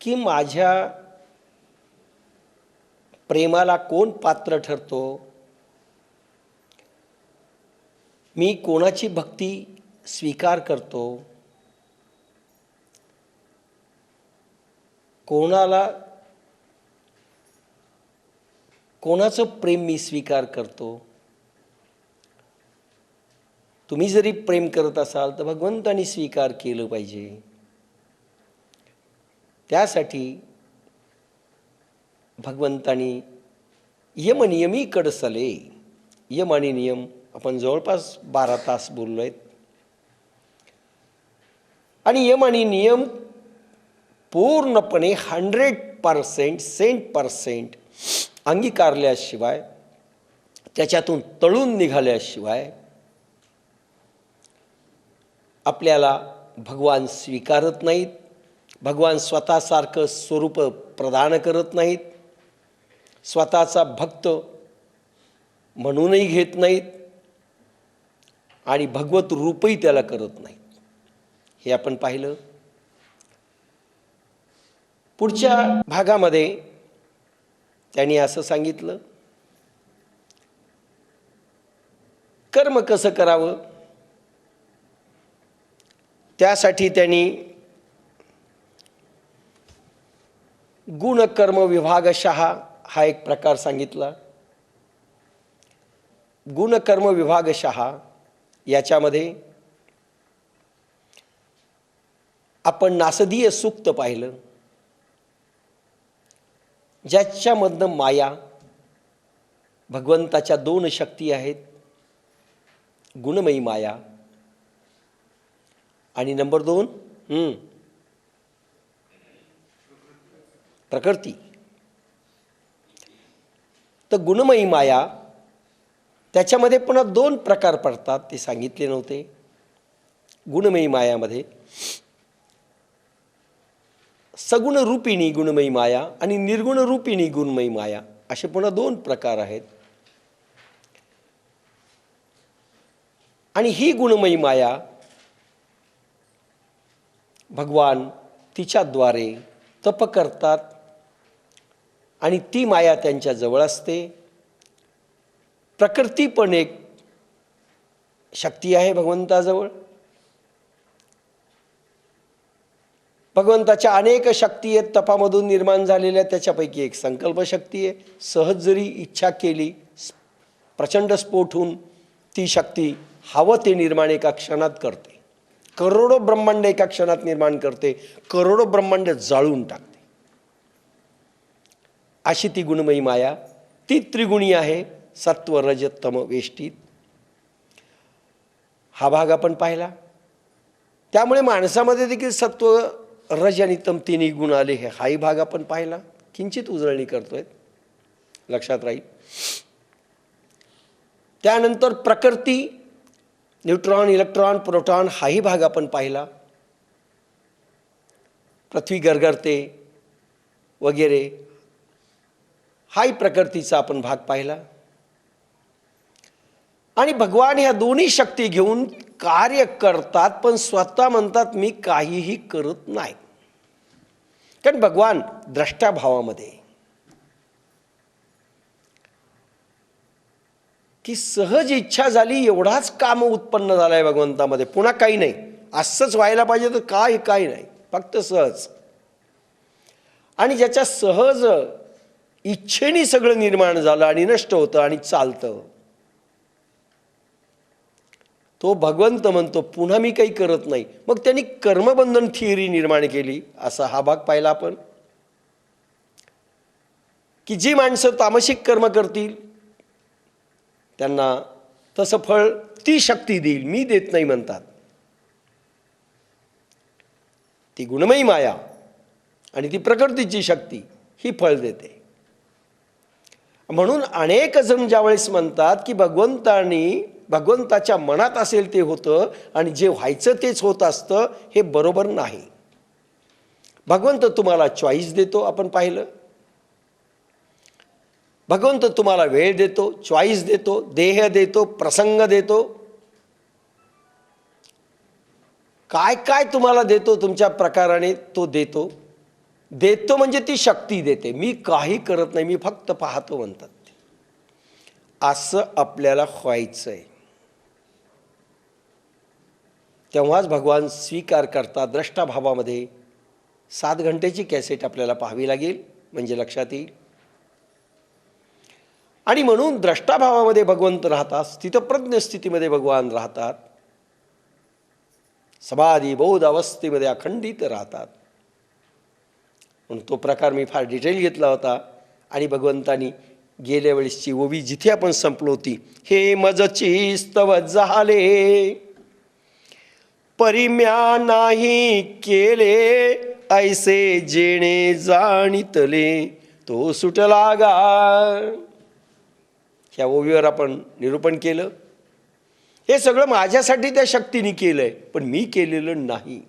की माझ्या प्रेमाला कोण पात्र ठरतो, मी कोणाची भक्ती स्वीकार करतो, कोणाचं प्रेम मी स्वीकार करतो. तुम्ही जरी प्रेम करत असाल तर भगवंतानी स्वीकार केलं पाहिजे. त्यासाठी भगवंतानी यमनियमी कडसले, यम आणि नियम आपण जवळपास 12 तास बोललो आहेत. आणि यम आणि नियम पूर्णपणे 100% 100% अंगीकारल्याशिवाय, त्याच्यातून तळून निघाल्याशिवाय आपल्याला भगवान स्वीकारत नाहीत. भगवान स्वतःसारखं स्वरूप प्रदान करत नाहीत. स्वतःचा भक्त म्हणूनही घेत नाहीत आणि भगवत रूपही त्याला करत नाहीत. हे आपण पाहिलं. पुढच्या भागामध्ये त्यांनी असं सांगितलं, कर्म कसं करावं. त्यासाठी त्यांनी गुणकर्म विभागशः हा एक प्रकार सांगितला. गुणकर्म विभागशः याच्यामध्ये आपण नासदीय सूक्त पाहिलं, ज्याच्यामधनं माया, भगवंताच्या 2 शक्ती आहेत, गुणमयी माया आणि नंबर 2 प्रकृती. तर गुणमयी माया त्याच्यामध्ये पुन्हा 2 प्रकार पडतात, ते सांगितले नव्हते. गुणमयी मायामध्ये सगुण रूपिणी गुणमयी माया आणि निर्गुण रूपिणी गुणमयी माया असे पुन्हा 2 प्रकार आहेत. आणि ही गुणमयी माया भगवान तिच्याद्वारे तप करतात आणि ती माया त्यांच्या जवळ असते. प्रकृती पण एक शक्ती आहे भगवंताजवळ. भगवंताच्या अनेक शक्ती आहेत तपामधून निर्माण झालेल्या, त्याच्यापैकी एक संकल्प शक्ती आहे. सहज जरी इच्छा केली, प्रचंड स्फोट होऊन ती शक्ती हवं ते निर्माण एका क्षणात करते. करोडो ब्रह्मांड एका क्षणात निर्माण करते, करोडो ब्रह्मांड जाळून टाकते. अशी ती गुणमयी माया, ती त्रिगुणी आहे, सत्व रज तम वेष्टीत. हा भाग आपण पाहिला. त्यामुळे माणसामध्ये देखील सत्व रज आणि तम 3 गुण आले, हाही भाग आपण पाहिला. किंचित उजळणी करतोय, लक्षात राहील. त्यानंतर प्रकृती, न्यूट्रॉन, इलेक्ट्रॉन, प्रोटॉन हाही भाग आपण पाहिला. पृथ्वी गरगरते वगैरे हाही प्रकृतीचा आपण भाग पाहिला. आणि भगवान ह्या दोन्ही शक्ती घेऊन कार्य करतात, पण स्वतः म्हणतात मी काहीही करत नाही. कारण भगवान द्रष्टाभावामध्ये, की सहज इच्छा झाली एवढाच काम उत्पन्न झालाय भगवंतामध्ये, पुन्हा काही नाही. असंच व्हायला पाहिजे तर काही नाही, फक्त सहज. आणि ज्याच्या सहज इच्छेने सगळं निर्माण झालं आणि नष्ट होतं आणि चालतं, तो भगवंत म्हणतो पुन्हा मी काही करत नाही. मग त्यांनी कर्मबंधन थिअरी निर्माण केली. असा हा भाग पाहिला आपण, की जी माणसं तामसिक कर्म करतील त्यांना तसं फळ ती शक्ती देईल, मी देत नाही म्हणतात. ती गुणमयी माया आणि ती प्रकृतीची शक्ती ही फळ देते. म्हणून अनेक जण ज्यावेळेस म्हणतात की भगवंताच्या मनात असेल ते होतं आणि जे व्हायचं तेच होत असतं, हे बरोबर नाही. भगवंत तुम्हाला चॉईस देतो, आपण पाहिलं. भगवंत तुम्हाला वेळ देतो, चॉईस देतो, देह देतो, प्रसंग देतो, काय काय तुम्हाला देतो तुमच्या प्रकाराने तो देतो. देतो म्हणजे ती शक्ती देते. मी काही करत नाही, मी फक्त पाहतो म्हणतात ते. असं आपल्याला व्हायचंय, तेव्हाच भगवान स्वीकार करतात. द्रष्टाभावामध्ये 7 घंटेची कॅसेट आपल्याला पाहावी लागेल म्हणजे लक्षात येईल. आणि म्हणून द्रष्टाभावामध्ये भगवंत राहतात, स्थितप्रज्ञ स्थितीमध्ये भगवान राहतात, समाधी बोध अवस्थेमध्ये अखंडित राहतात. म्हणून तो प्रकार मी फार डिटेल घेतला होता. आणि भगवंतानी गेल्या वेळेसची ओवी जिथे आपण संपलो होती, हे मजची स्तव झाले परिम्या नाही केले, ऐसे जेणे जाणितले तो सुटला गा. ह्या ओवीवर आपण निरूपण केलं. हे सगळं माझ्यासाठी त्या शक्तीने केलंय, पण मी केलेलं नाही.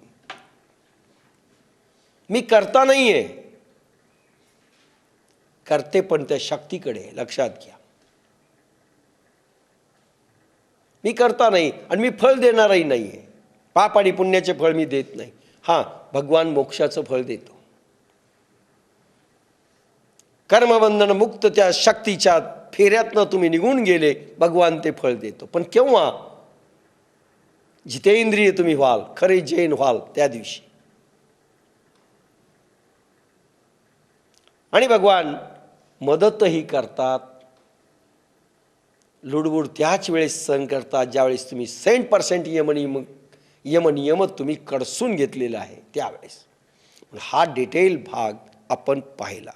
मी करता नाहीये, करते पण त्या शक्तीकडे. लक्षात घ्या, मी करता नाही आणि मी फळ देणारही नाहीये. पाप आणि पुण्याचे फळ मी देत नाही. हां, भगवान मोक्षाचं फळ देतो. कर्मबंधन मुक्त त्या शक्तीच्या फेऱ्यातनं तुम्ही निघून गेले, भगवान ते फळ देतो. पण केव्हा? जितेंद्रिय तुम्ही व्हाल, खरे जैन व्हाल त्या दिवशी. आणि भगवान मदतही करतात. लुडबुड त्याच वेळेस सहन करतात ज्यावेळेस तुम्ही 100% यमनियम तुम्ही कडसून घेतलेला आहे त्यावेळेस. हा डिटेल भाग आपण पाहिला.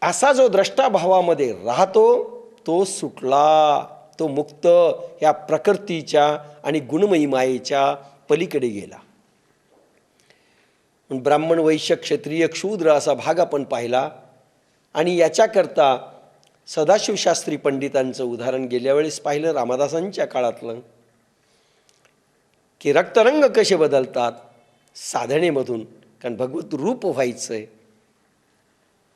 असा जो द्रष्टाभावामध्ये राहतो तो सुटला, तो मुक्त या प्रकृतीच्या आणि गुणमयी मायेच्या पलीकडे गेला. ब्राह्मण वैश्य क्षत्रिय शूद्र असा भाग आपण पाहिला. आणि याच्याकरता सदाशिवशास्त्री पंडितांचं उदाहरण गेल्या वेळेस पाहिलं, रामदासांच्या काळातलं, की रक्तरंग कसे बदलतात साधनेमधून. कारण भगवत रूप व्हायचंय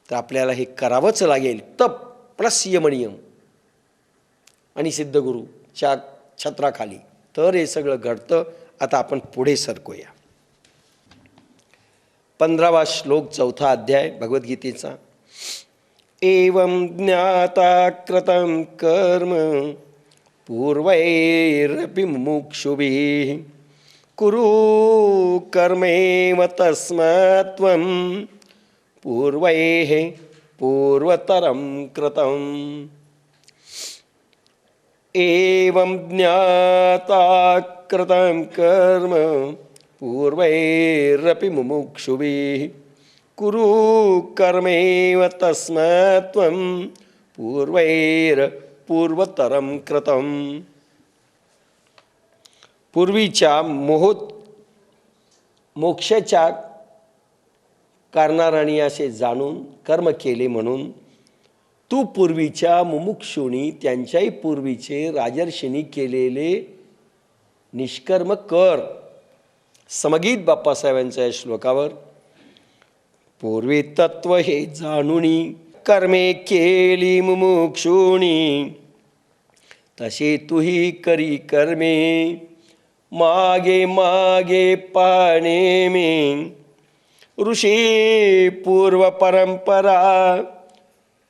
तर आपल्याला हे करावंच लागेल. तप प्लस यमनियम आणि सिद्धगुरूच्या छत्राखाली तर हे सगळं घडतं. आता आपण पुढे सरकूया. 15वा श्लोक 4था अध्याय भगवद्गीतेचा. एवं ज्ञाता कृतं कर्म पूर्वैरपि मुमुक्षुभिः कुरु कर्मेव तस्मात् त्वं पूर्वैः पूर्वतरं कृतम्. एवं ज्ञाता कृतं कर्म पूर्वैरपि मुमुक्षुभिः कुरु कर्मेव तस्मात् त्वं पूर्वैर्पूर्वतरं कृतम्. पूर्वीच्या मोक्षाच्या कारणाराणी असे जाणून कर्म केले म्हणून तू पूर्वीच्या मुमुक्षुनी त्यांच्याही पूर्वीचे राजर्षींनी केलेले निष्कर्म कर. समगीत बाप्पासाहेबांच्या या श्लोकावर पूर्वी तत्व हे जाणुनी कर्मे केली मुमुक्षुनी तसे तुही करी कर्मे मागे मागे पाणे मे ऋषी पूर्व परंपरा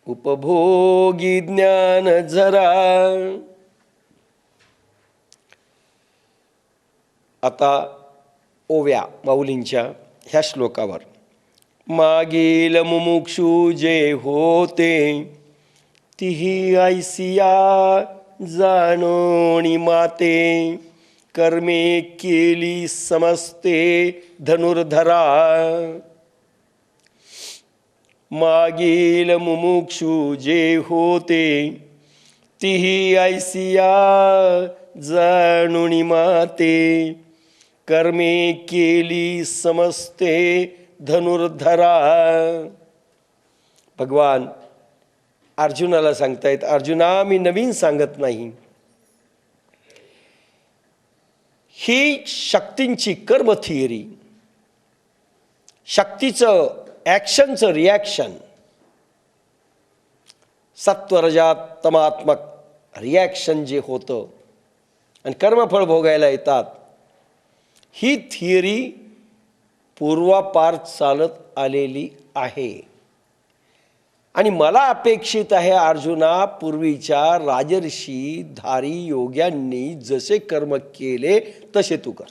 उपभोगी ज्ञान झरा. आता ओव्या माऊलींच्या ह्या श्लोकावर मागील मुमुक्षु जे होते तिही ऐसिया जाणोनी माते कर्मे केली समस्ते धनुर्धरा. मागील मुमुक्षु जे होते तिही ऐसिया जाणोनी माते कर्मे केली समस्ते धनुर्धरा. भगवान अर्जुनाला सांगतायत, अर्जुना मी नवीन सांगत नाही. ही शक्तींची कर्म थिअरी, शक्तीचं ॲक्शनचं रिॲक्शन, सत्वरजात तमात्मक रिॲक्शन जे होतं आणि कर्मफळ भोगायला येतात, ही थिअरी पूर्वापार चालत आलेली आहे. आणि मला अपेक्षित आहे अर्जुना, पूर्वीच्या राजर्षी धारी योग्यांनी जसे कर्म केले तसे तू कर.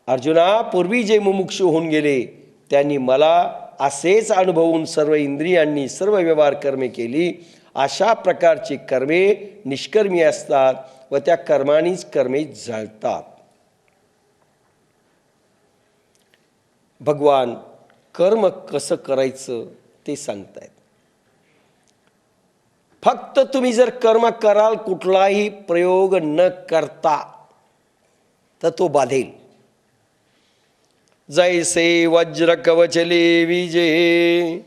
अर्जुना, पूर्वी जे मुमुक्षु होऊन गेले त्यांनी मला असेच अनुभवून सर्व इंद्रियांनी सर्व व्यवहार कर्मे केली. अशा प्रकारची कर्मे निष्कर्मी असतात व त्या कर्मांनीच कर्मे जळतात. भगवान कर्म कसं करायचं ते सांगतायत. फक्त तुम्ही जर कर्म कराल कुठलाही प्रयोग न करता तर तो बाधेल. जैसे वज्र कवचले विजे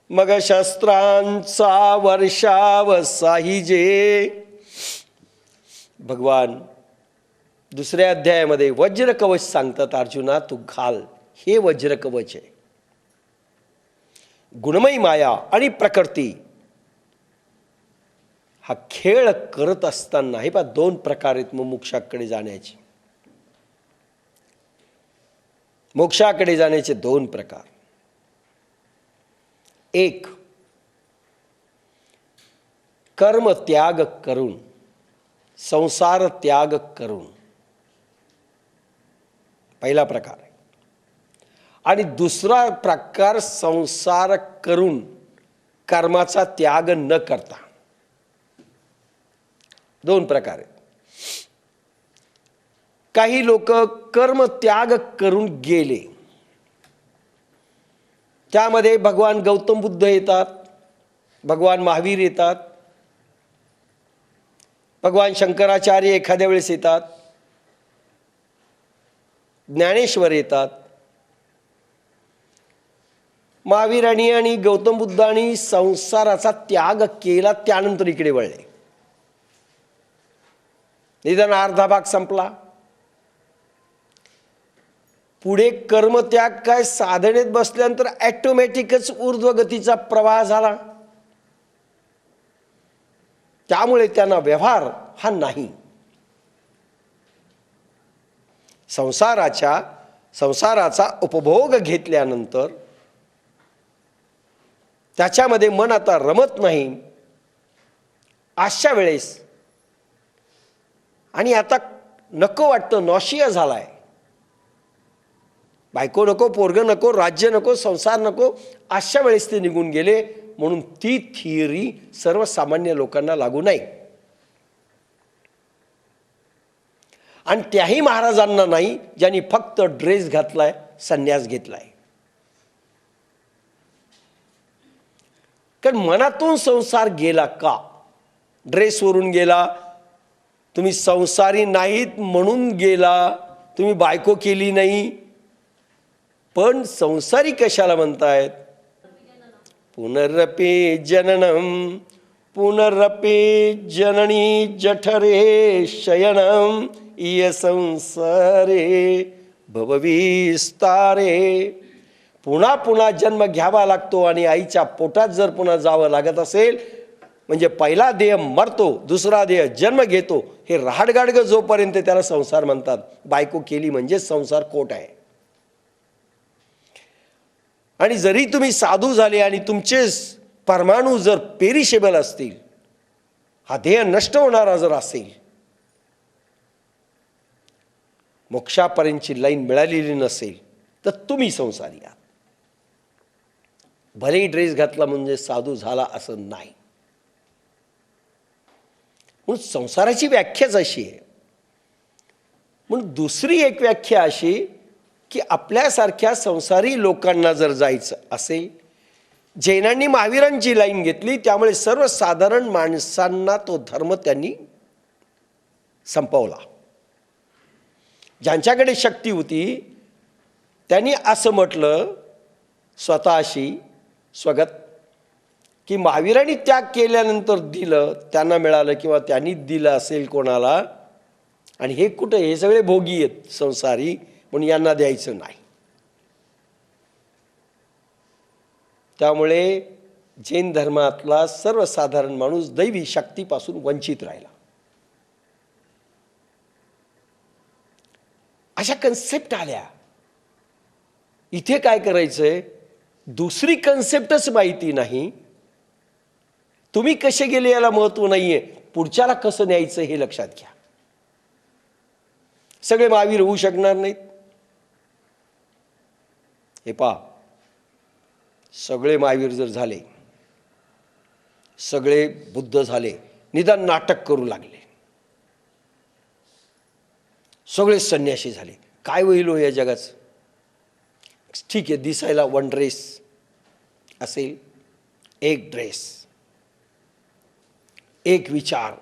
मग शस्त्रांचा वर्षाव साहिजे. भगवान दुसऱ्या अध्यायामध्ये वज्र कवच सांगतात, अर्जुना तू घाल. हे वज्र कवच आहे. गुणमयी माया आणि प्रकृती हा खेळ करत असताना हे पहा, दोन प्रकार आहेत मोक्षाकडे जाण्याचे. मोक्षाकडे जाण्याचे दोन प्रकार. एक, कर्म त्याग करून, संसार त्याग करून, पहिला प्रकार. आणि दुसरा प्रकार संसार करून कर्माचा त्याग न करता. दोन प्रकार आहेत. काही लोक कर्म त्याग करून गेले, त्यामध्ये भगवान गौतम बुद्ध येतात, भगवान महावीर येतात, भगवान शंकराचार्य एखाद्या वेळेस येतात, ज्ञानेश्वर येतात. महावीरांनी आणि गौतम बुद्धांनी संसाराचा त्याग केला, त्यानंतर इकडे वळले. निदान अर्धा भाग संपला. पुढे कर्मत्याग काय, साधनेत बसल्यानंतर ॲटोमॅटिकच ऊर्ध्वगतीचा प्रवाह झाला. त्यामुळे त्यांना व्यवहार हा नाही. संसाराचा उपभोग घेतल्यानंतर त्याच्यामध्ये मन आता रमत नाही. अशा वेळेस आणि आता नको वाटतं, नॉशिया झालाय. बायको नको, पोरग नको, राज्य नको, संसार नको, अशा वेळेस ते निघून गेले. म्हणून ती थिअरी सर्वसामान्य लोकांना लागू नाही. आणि त्याही महाराजांना नाही ज्यांनी फक्त ड्रेस घातलाय, संन्यास घेतलाय. कारण मनातून संसार गेला का? ड्रेसवरून गेला, तुम्ही संसारी नाहीत म्हणून गेला, तुम्ही बायको केली नाही, पण संसारी कशाला म्हणतायत? पुनरपि जननम पुनरपि जननी जठरे शयनम इय संसारे भवविस्तारे. पुन्हा पुन्हा जन्म घ्यावा लागतो आणि आईच्या पोटात जर पुन्हा जावं लागत असेल म्हणजे पहिला देह मरतो, दुसरा देह जन्म घेतो. हे रहाडगाडग जोपर्यंत त्याला संसार म्हणतात. बायको केली म्हणजे संसार कोट आहे. आणि जरी तुम्ही साधू झाले आणि तुमचे परमाणू जर पेरिशेबल असतील, हा देह नष्ट होणारा जर असेल, मोक्षापर्यंतची लाईन मिळालेली नसेल तर तुम्ही संसारी आहात. भलेही ड्रेस घातला म्हणजे साधू झाला असं नाही. म्हणून संसाराची व्याख्याच अशी आहे. म्हणून दुसरी एक व्याख्या अशी की आपल्यासारख्या संसारी लोकांना जर जायचं असेल, जैनांनी महावीरांची लाईन घेतली, त्यामुळे सर्वसाधारण माणसांना तो धर्म त्यांनी संपवला. ज्यांच्याकडे शक्ती होती त्यांनी असं म्हटलं स्वतःशी स्वगत की महावीरांनी त्याग केल्यानंतर दिलं, त्यांना मिळालं किंवा त्यांनी दिलं असेल कोणाला, आणि हे कुठं, हे सगळे भोगी आहेत संसारी, म्हणून यांना द्यायचं नाही. त्यामुळे जैन धर्मातला सर्वसाधारण माणूस दैवी शक्तीपासून वंचित राहिला. अशा कन्सेप्ट आल्या. इथे काय करायचंय, दुसरी कन्सेप्टच माहिती नाही, तुम्ही कसे गेले याला महत्व नाहीये, पुढच्याला कसं न्यायचं हे लक्षात घ्या. सगळे महावीर होऊ शकणार नाहीत. हे पहा, सगळे महावीर जर झाले, सगळे बुद्ध झाले, निदान नाटक करू लागले, सगळे संन्यासी झाले, काय होईल हो या जगाचं? ठीक आहे, दिसायला वन ड्रेस असेल, एक ड्रेस, एक विचार,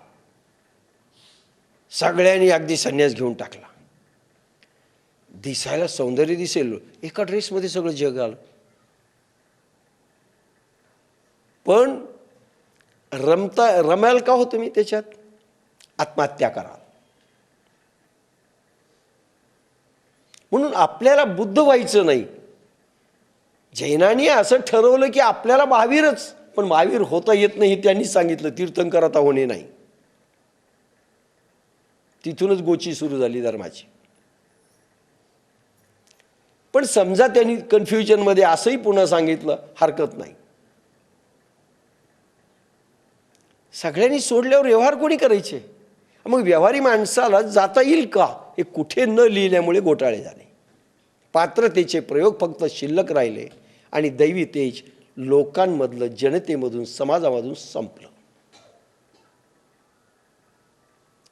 सगळ्यांनी अगदी संन्यास घेऊन टाकला, दिसायला सौंदर्य दिसेल, एका ड्रेसमध्ये सगळं जग आलं. पण रमाल का हो तुम्ही त्याच्यात? आत्महत्या करा. म्हणून आपल्याला बुद्ध व्हायचं नाही. जैनांनी असं ठरवलं की आपल्याला महावीरच, पण महावीर होता येत नाही, त्यांनी सांगितलं, तीर्थंकर आता होणे नाही. तिथूनच गोची सुरू झाली धर्माची. पण समजा त्यांनी कन्फ्युजनमध्ये असंही पुन्हा सांगितलं, हरकत नाही. सगळ्यांनी सोडल्यावर व्यवहार कोणी करायचे? मग व्यवहारी माणसाला जाता येईल का, हे कुठे न लिहिल्यामुळे घोटाळे झाले. पात्रतेचे प्रयोग फक्त शिल्लक राहिले आणि दैवी तेज लोकांमधलं, जनतेमधून, समाजामधून संपलं.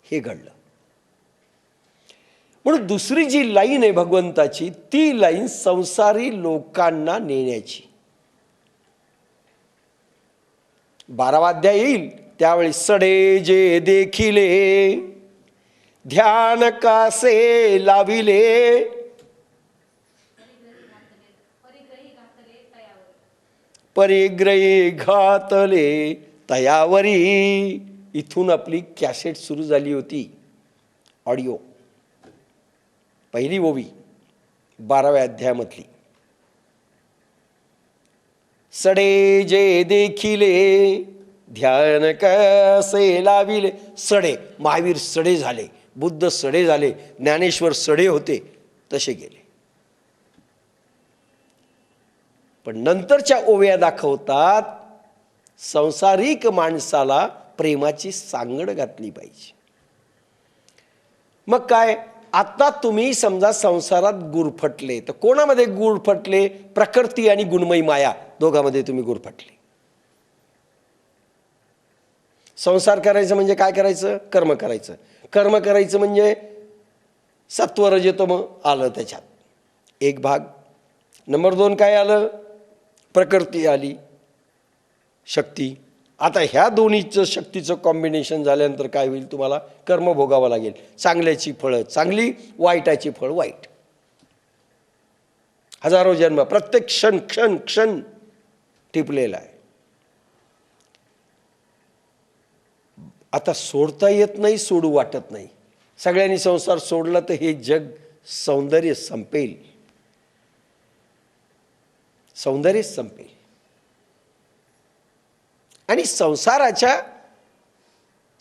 हे घडलं. म्हणून दुसरी जी लाईन आहे भगवंताची, ती लाईन संसारी लोकांना नेण्याची. 12वा अध्याय येईल त्यावेळी, सडे जे देखिले ध्यान कासे लाविले, परिग्रही घातले तयावरी. इथून आपली कॅसेट सुरू झाली होती, ऑडिओ, पहिली ओवी 12व्या अध्यायामधली. सडे जे देखिले ध्यान कसे लाविले. सडे, महावीर सडे झाले, बुद्ध सडे झाले, ज्ञानेश्वर सडे होते, तसे गेले. पण नंतरच्या ओव्या दाखवतात, संसारिक माणसाला प्रेमाची सांगड घातली पाहिजे. मग काय, आता तुम्ही समजा संसारात गुरफटले, तर कोणामध्ये गुरफटले? प्रकृती आणि गुणमयी माया, दोघांमध्ये तुम्ही गुरफटले. संसार करायचं म्हणजे काय करायचं? कर्म करायचं. कर्म करायचं म्हणजे सत्व रजतम आलं त्याच्यात एक भाग. नंबर 2 काय आलं? प्रकृती आली, शक्ती. आता ह्या दोन्हीचं शक्तीचं कॉम्बिनेशन झाल्यानंतर काय होईल? तुम्हाला कर्म भोगावं लागेल. चांगल्याची फळं चांगली, वाईटाची फळ वाईट. हजारो जन्म, प्रत्येक क्षण क्षण क्षण टिपलेला आहे. आता सोडता येत नाही, सोडू वाटत नाही. सगळ्यांनी संसार सोडला तर हे जग सौंदर्य संपेल, सौंदर्य संपेल. आणि संसाराच्या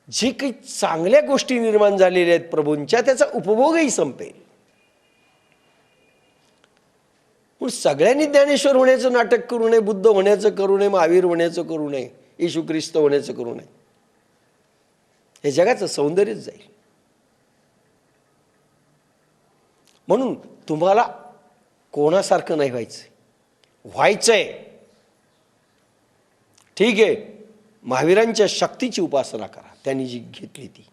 जे काही चांगल्या गोष्टी निर्माण झालेल्या आहेत प्रभूंच्या, त्याचा उपभोगही संपेल. पण सगळ्यांनी ज्ञानेश्वर होण्याचं नाटक करू नये, बुद्ध होण्याचं करू नये, महावीर होण्याचं करू नये, येशू ख्रिस्त होण्याचं करू नये. हे जगाचं सौंदर्यच जाईल. म्हणून तुम्हाला कोणासारखं नाही व्हायचंय, व्हायचंय. ठीक आहे, महावीरांच्या शक्तीची उपासना करा, त्यांनी जी घेतली ती.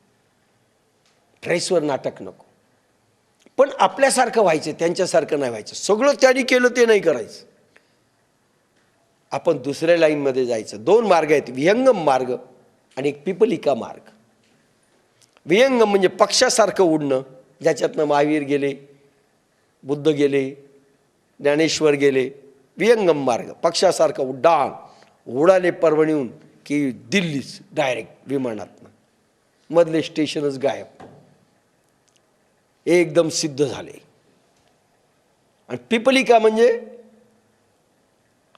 ड्रेसवर नाटक नको. पण आपल्यासारखं व्हायचं, त्यांच्यासारखं नाही व्हायचं. सगळं त्यांनी केलं ते नाही करायचं. आपण दुसऱ्या लाईनमध्ये जायचं. 2 मार्ग आहेत, विहंगम मार्ग आणि एक पिपलिका मार्ग. विहंगम म्हणजे पक्षासारखं उडणं, ज्याच्यातनं महावीर गेले, बुद्ध गेले, ज्ञानेश्वर गेले. विहंगम मार्ग, पक्षासारखं उड्डाण, उडाले परभणीहून की दिल्लीच डायरेक्ट विमानातनं, मधले स्टेशनच गायब, एकदम सिद्ध झाले. आणि पिपलिका म्हणजे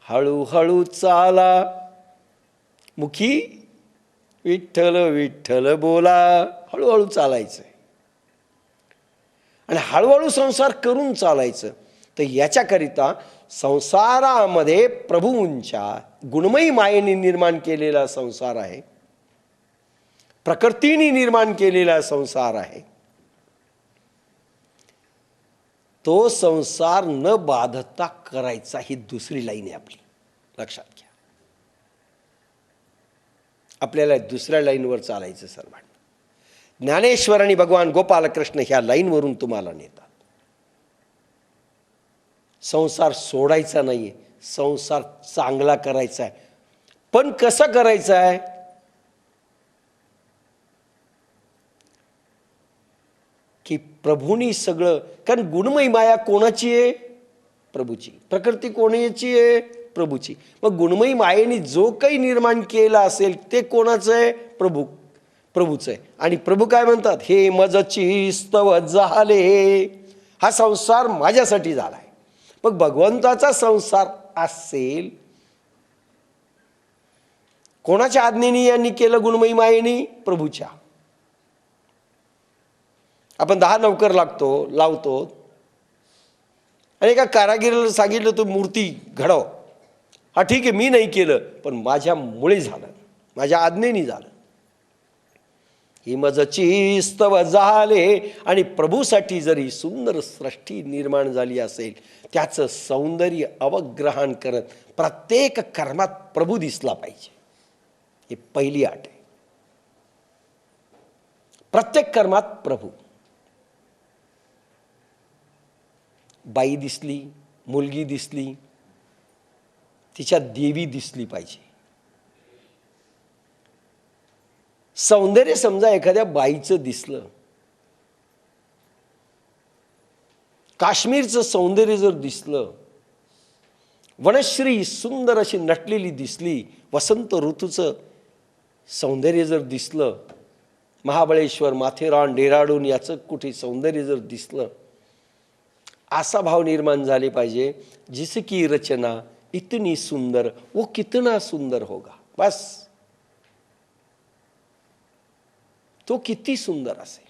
हळूहळू चाला, मुखी विठ्ठल विठ्ठल बोला, हळूहळू चालायचं आणि हळूहळू संसार करून चालायचं. तर याच्याकरिता संसारामध्ये प्रभूंच्या गुणमयी मायेने निर्माण केलेला संसार आहे, प्रकृतीने निर्माण केलेला संसार आहे. तो संसार न बाधता करायचा, ही दुसरी लाईन आहे आपली, लक्षात घ्या. आपल्याला दुसऱ्या लाईनवर चालायचं सर्वांना. ज्ञानेश्वर आणि भगवान गोपालकृष्ण ह्या लाईनवरून तुम्हाला नेतात. संसार सोडायचा नाहीये, संसार चांगला करायचा आहे. पण कसं करायचं आहे? की प्रभूंनी सगळं, कारण गुणमयी माया कोणाची आहे? प्रभूची. प्रकृती कोणाची आहे? प्रभूची. मग गुणमयी मायेने जो काही निर्माण केला असेल ते कोणाचं आहे? प्रभूचं आहे. आणि प्रभू काय म्हणतात? हे मजची स्तव झाले, हा संसार माझ्यासाठी झालाय. मग भगवंताचा संसार असेल, कोणाच्या आज्ञेने यांनी केलं? गुणमयी मायेने, प्रभूच्या. आपण 10 नौकर लावतो आणि एका कारागिराला सांगितलं तू मूर्ती घडव. हा ठीक आहे, मी नाही केलं, पण माझ्यामुळे झालं, माझ्या आज्ञेने झालं. हिमजची स्तव झाले. आणि प्रभूसाठी जरी सुंदर सृष्टी निर्माण झाली असेल, त्याचं सौंदर्य अवग्रहण करत प्रत्येक कर्मात प्रभू दिसला पाहिजे. ही पहिली अट आहे. प्रत्येक कर्मात प्रभू. बाई दिसली, मुलगी दिसली, तिच्या देवी दिसली पाहिजे. सौंदर्य समजा एखाद्या बाईचं दिसलं, काश्मीरचं सौंदर्य जर दिसलं, वनश्री सुंदर अशी नटलेली दिसली, वसंत ऋतूचं सौंदर्य जर दिसलं, महाबळेश्वर, माथेरान, डेहराडून याचं कुठे सौंदर्य जर दिसलं, असा भाव निर्माण झाले पाहिजे, जिसकी रचना इतनी सुंदर वो कितना सुंदर होगा. बस, तो किती सुंदर असेल.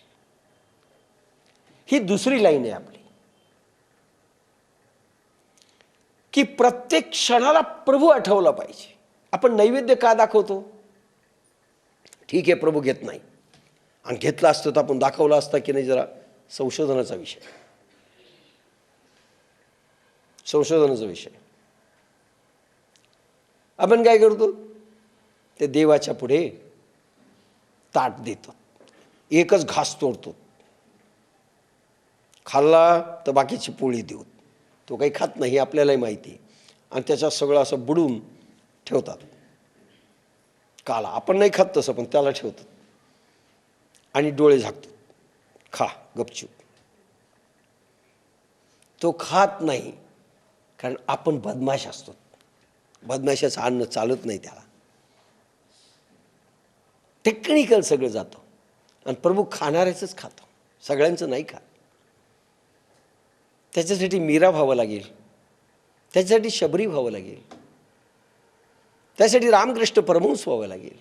ही दुसरी लाईन आहे आपली. की प्रत्येक क्षणाला प्रभू आठवला पाहिजे. आपण नैवेद्य का दाखवतो? ठीक आहे, प्रभू घेत नाही, आणि घेतला असतं तर आपण दाखवला असता की नाही, जरा संशोधनाचा विषय. संशोधनाचा विषय. आपण काय करतो? ते देवाच्या पुढे ताट देतो, एकच घास तोडतो, खाल्ला तर बाकीची पोळी देऊ. तो काही खात नाही, आपल्यालाही माहिती. आणि त्याच्यात सगळं असं बुडून ठेवतात. काला आपण नाही खात तसं, पण त्याला ठेवतात आणि डोळे झाकतात, खा गपचूप. तो खात नाही, कारण आपण बदमाश असतो. बदमाशाचं अन्न चालत नाही त्याला. टेक्निकल सगळं जातो. आणि प्रभू खाणाऱ्याचंच खातो, सगळ्यांचं नाही खात. त्याच्यासाठी मीरा व्हावं लागेल, त्याच्यासाठी शबरी व्हावं लागेल, त्यासाठी रामकृष्ण परमहंस व्हावं लागेल,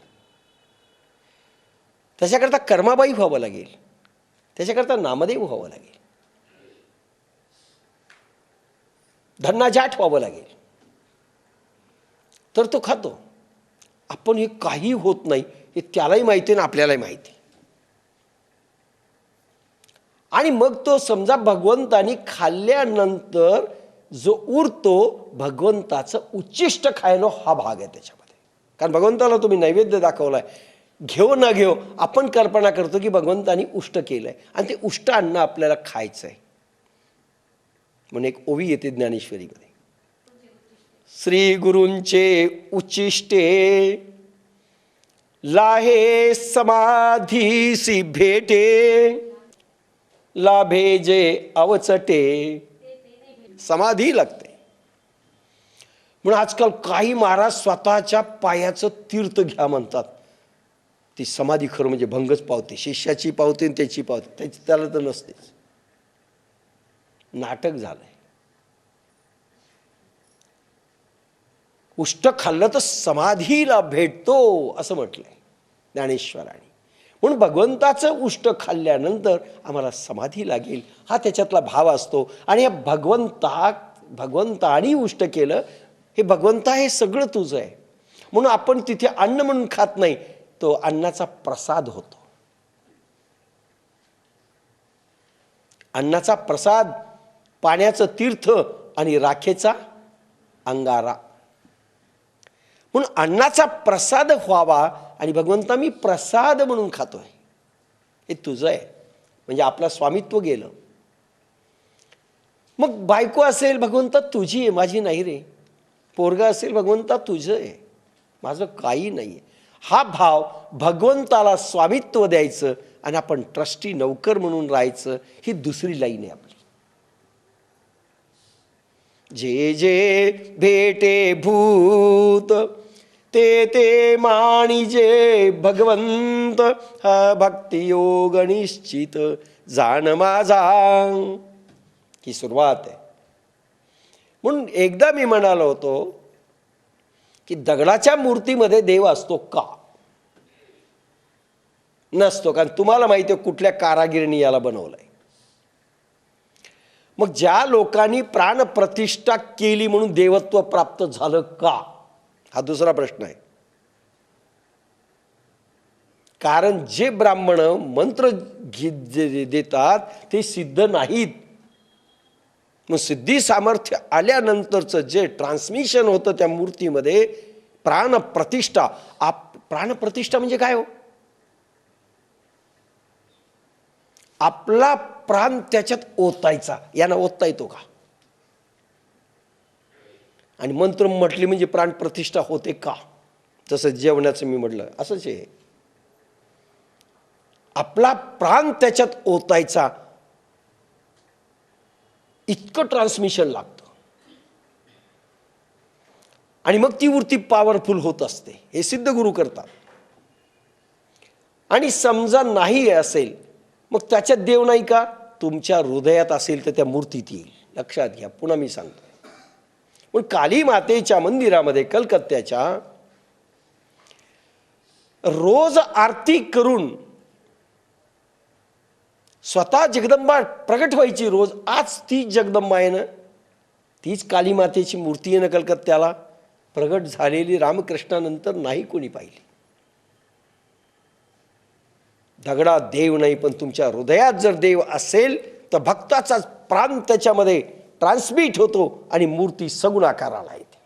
त्याच्याकरता कर्माबाई व्हावं लागेल, त्याच्याकरता नामदेव व्हावं लागेल, धन्नाजाट व्हावं लागेल, तर तो खातो. आपण हे काही होत नाही हे त्यालाही माहिती आणि आपल्यालाही माहिती. आणि मग तो समजा भगवंतानी खाल्ल्यानंतर जो उरतो, भगवंताचं उच्चिष्ट खायनो हा भाग आहे त्याच्यामध्ये. कारण भगवंताला तुम्ही नैवेद्य दाखवलाय, घेऊ न घेऊ आपण कल्पना करतो की भगवंतानी उष्ट केलंय, आणि ते उष्ट अन्न आपल्याला खायचंय. म्हणून एक ओवी येते ज्ञानेश्वरीमध्ये, श्री गुरूंचे उच्चिष्टे लाहे समाधीसी भेटे, लाभे जे अवचटे. समाधी लागते. म्हणून आजकाल काही महाराज स्वतःच्या पायाचं तीर्थ घ्या म्हणतात. ती समाधी खरं म्हणजे भंगच पावते, शिष्याची पावते आणि त्याची पावते, त्याला तर नसतेच. नाटक झालंय. उष्ट खाल्लं तर समाधीला भेटतो असं म्हटलंय ज्ञानेश्वरांनी. म्हणून भगवंताचं उष्ट खाल्ल्यानंतर आम्हाला समाधी लागेल, हा त्याच्यातला भाव असतो. आणि या भगवंतानी उष्ट केलं, हे भगवंता हे सगळं तुझं आहे म्हणून आपण तिथे अन्न म्हणून खात नाही, तो अन्नाचा प्रसाद होतो. अन्नाचा प्रसाद, पाण्याचं तीर्थ आणि राखेचा अंगारा, म्हणून अन्नाचा प्रसाद व्हावा. आणि भगवंता मी प्रसाद म्हणून खातोय, हे तुझं आहे, म्हणजे आपलं स्वामित्व गेलं. मग बायको असेल भगवंता तुझी आहे, माझी नाही रे. पोरगा असेल भगवंता तुझं आहे, माझं काही नाही आहे. हा भाव भगवंताला स्वामित्व द्यायचं आणि आपण ट्रस्टी नौकर म्हणून राहायचं, ही दुसरी लाईन आहे आपली. जे जे भेटे भूत ते ते माणिजे भगवंत, हा भक्ती योग निश्चित जाण माझा, ही सुरुवात आहे. म्हणून एकदा मी म्हणालो होतो की दगडाच्या मूर्तीमध्ये देव असतो का? नसतो. कारण तुम्हाला माहिती आहे कुठल्या कारागिरीने याला बनवलंय. मग ज्या लोकांनी प्राणप्रतिष्ठा केली म्हणून देवत्व प्राप्त झालं का, हा दुसरा प्रश्न आहे. कारण जे ब्राह्मण मंत्र देतात ते सिद्ध नाहीत. मग सिद्धी सामर्थ्य आल्यानंतरचं जे ट्रान्समिशन होतं त्या मूर्तीमध्ये, प्राणप्रतिष्ठा. प्राणप्रतिष्ठा म्हणजे काय हो? आपला प्राण त्याच्यात ओतायचा. यांना ओतता येतो का? आणि मंत्र म्हटली म्हणजे प्राणप्रतिष्ठा होते का? जसं जेवणाचं मी म्हटलं असंच आहे. आपला प्राण त्याच्यात ओतायचा, इतकं ट्रान्समिशन लागतं. आणि मग ती वृत्ती पॉवरफुल होत असते, हे सिद्ध गुरु करतात. आणि समजा नाही असेल मग त्याच्यात देव नाही का? तुमच्या हृदयात असेल तर त्या मूर्तीत येईल. लक्षात घ्या, पुन्हा मी सांगतो. पण काली मातेच्या मंदिरामध्ये कलकत्त्याच्या रोज आरती करून स्वतः जगदंबा प्रगट व्हायची रोज. आज तीच जगदंबा आहे ना, तीच काली मातेची मूर्ती आहे ना कलकत्त्याला. प्रगट झालेली रामकृष्णानंतर नाही कोणी पाहिली. दगडात देव नाही, पण तुमच्या हृदयात जर देव असेल तर भक्ताचा प्राण त्याच्यामध्ये ट्रान्समिट होतो आणि मूर्ती सगुण आकाराला येते.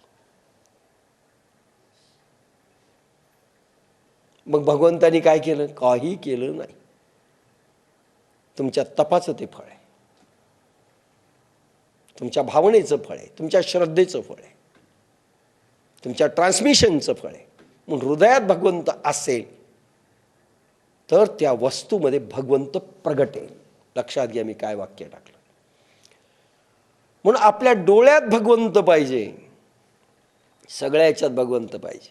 मग भगवंतानी काय केलं? काही केलं नाही. तुमच्या तपाचं ते फळ आहे, तुमच्या भावनेचं फळ आहे, तुमच्या श्रद्धेचं फळ आहे, तुमच्या ट्रान्समिशनचं फळ आहे. म्हणून हृदयात भगवंत असेल तर त्या वस्तूमध्ये भगवंत प्रगट येईल. लक्षात घ्या मी काय वाक्य टाकलं. म्हणून आपल्या डोळ्यात भगवंत पाहिजे, सगळ्या ह्याच्यात भगवंत पाहिजे.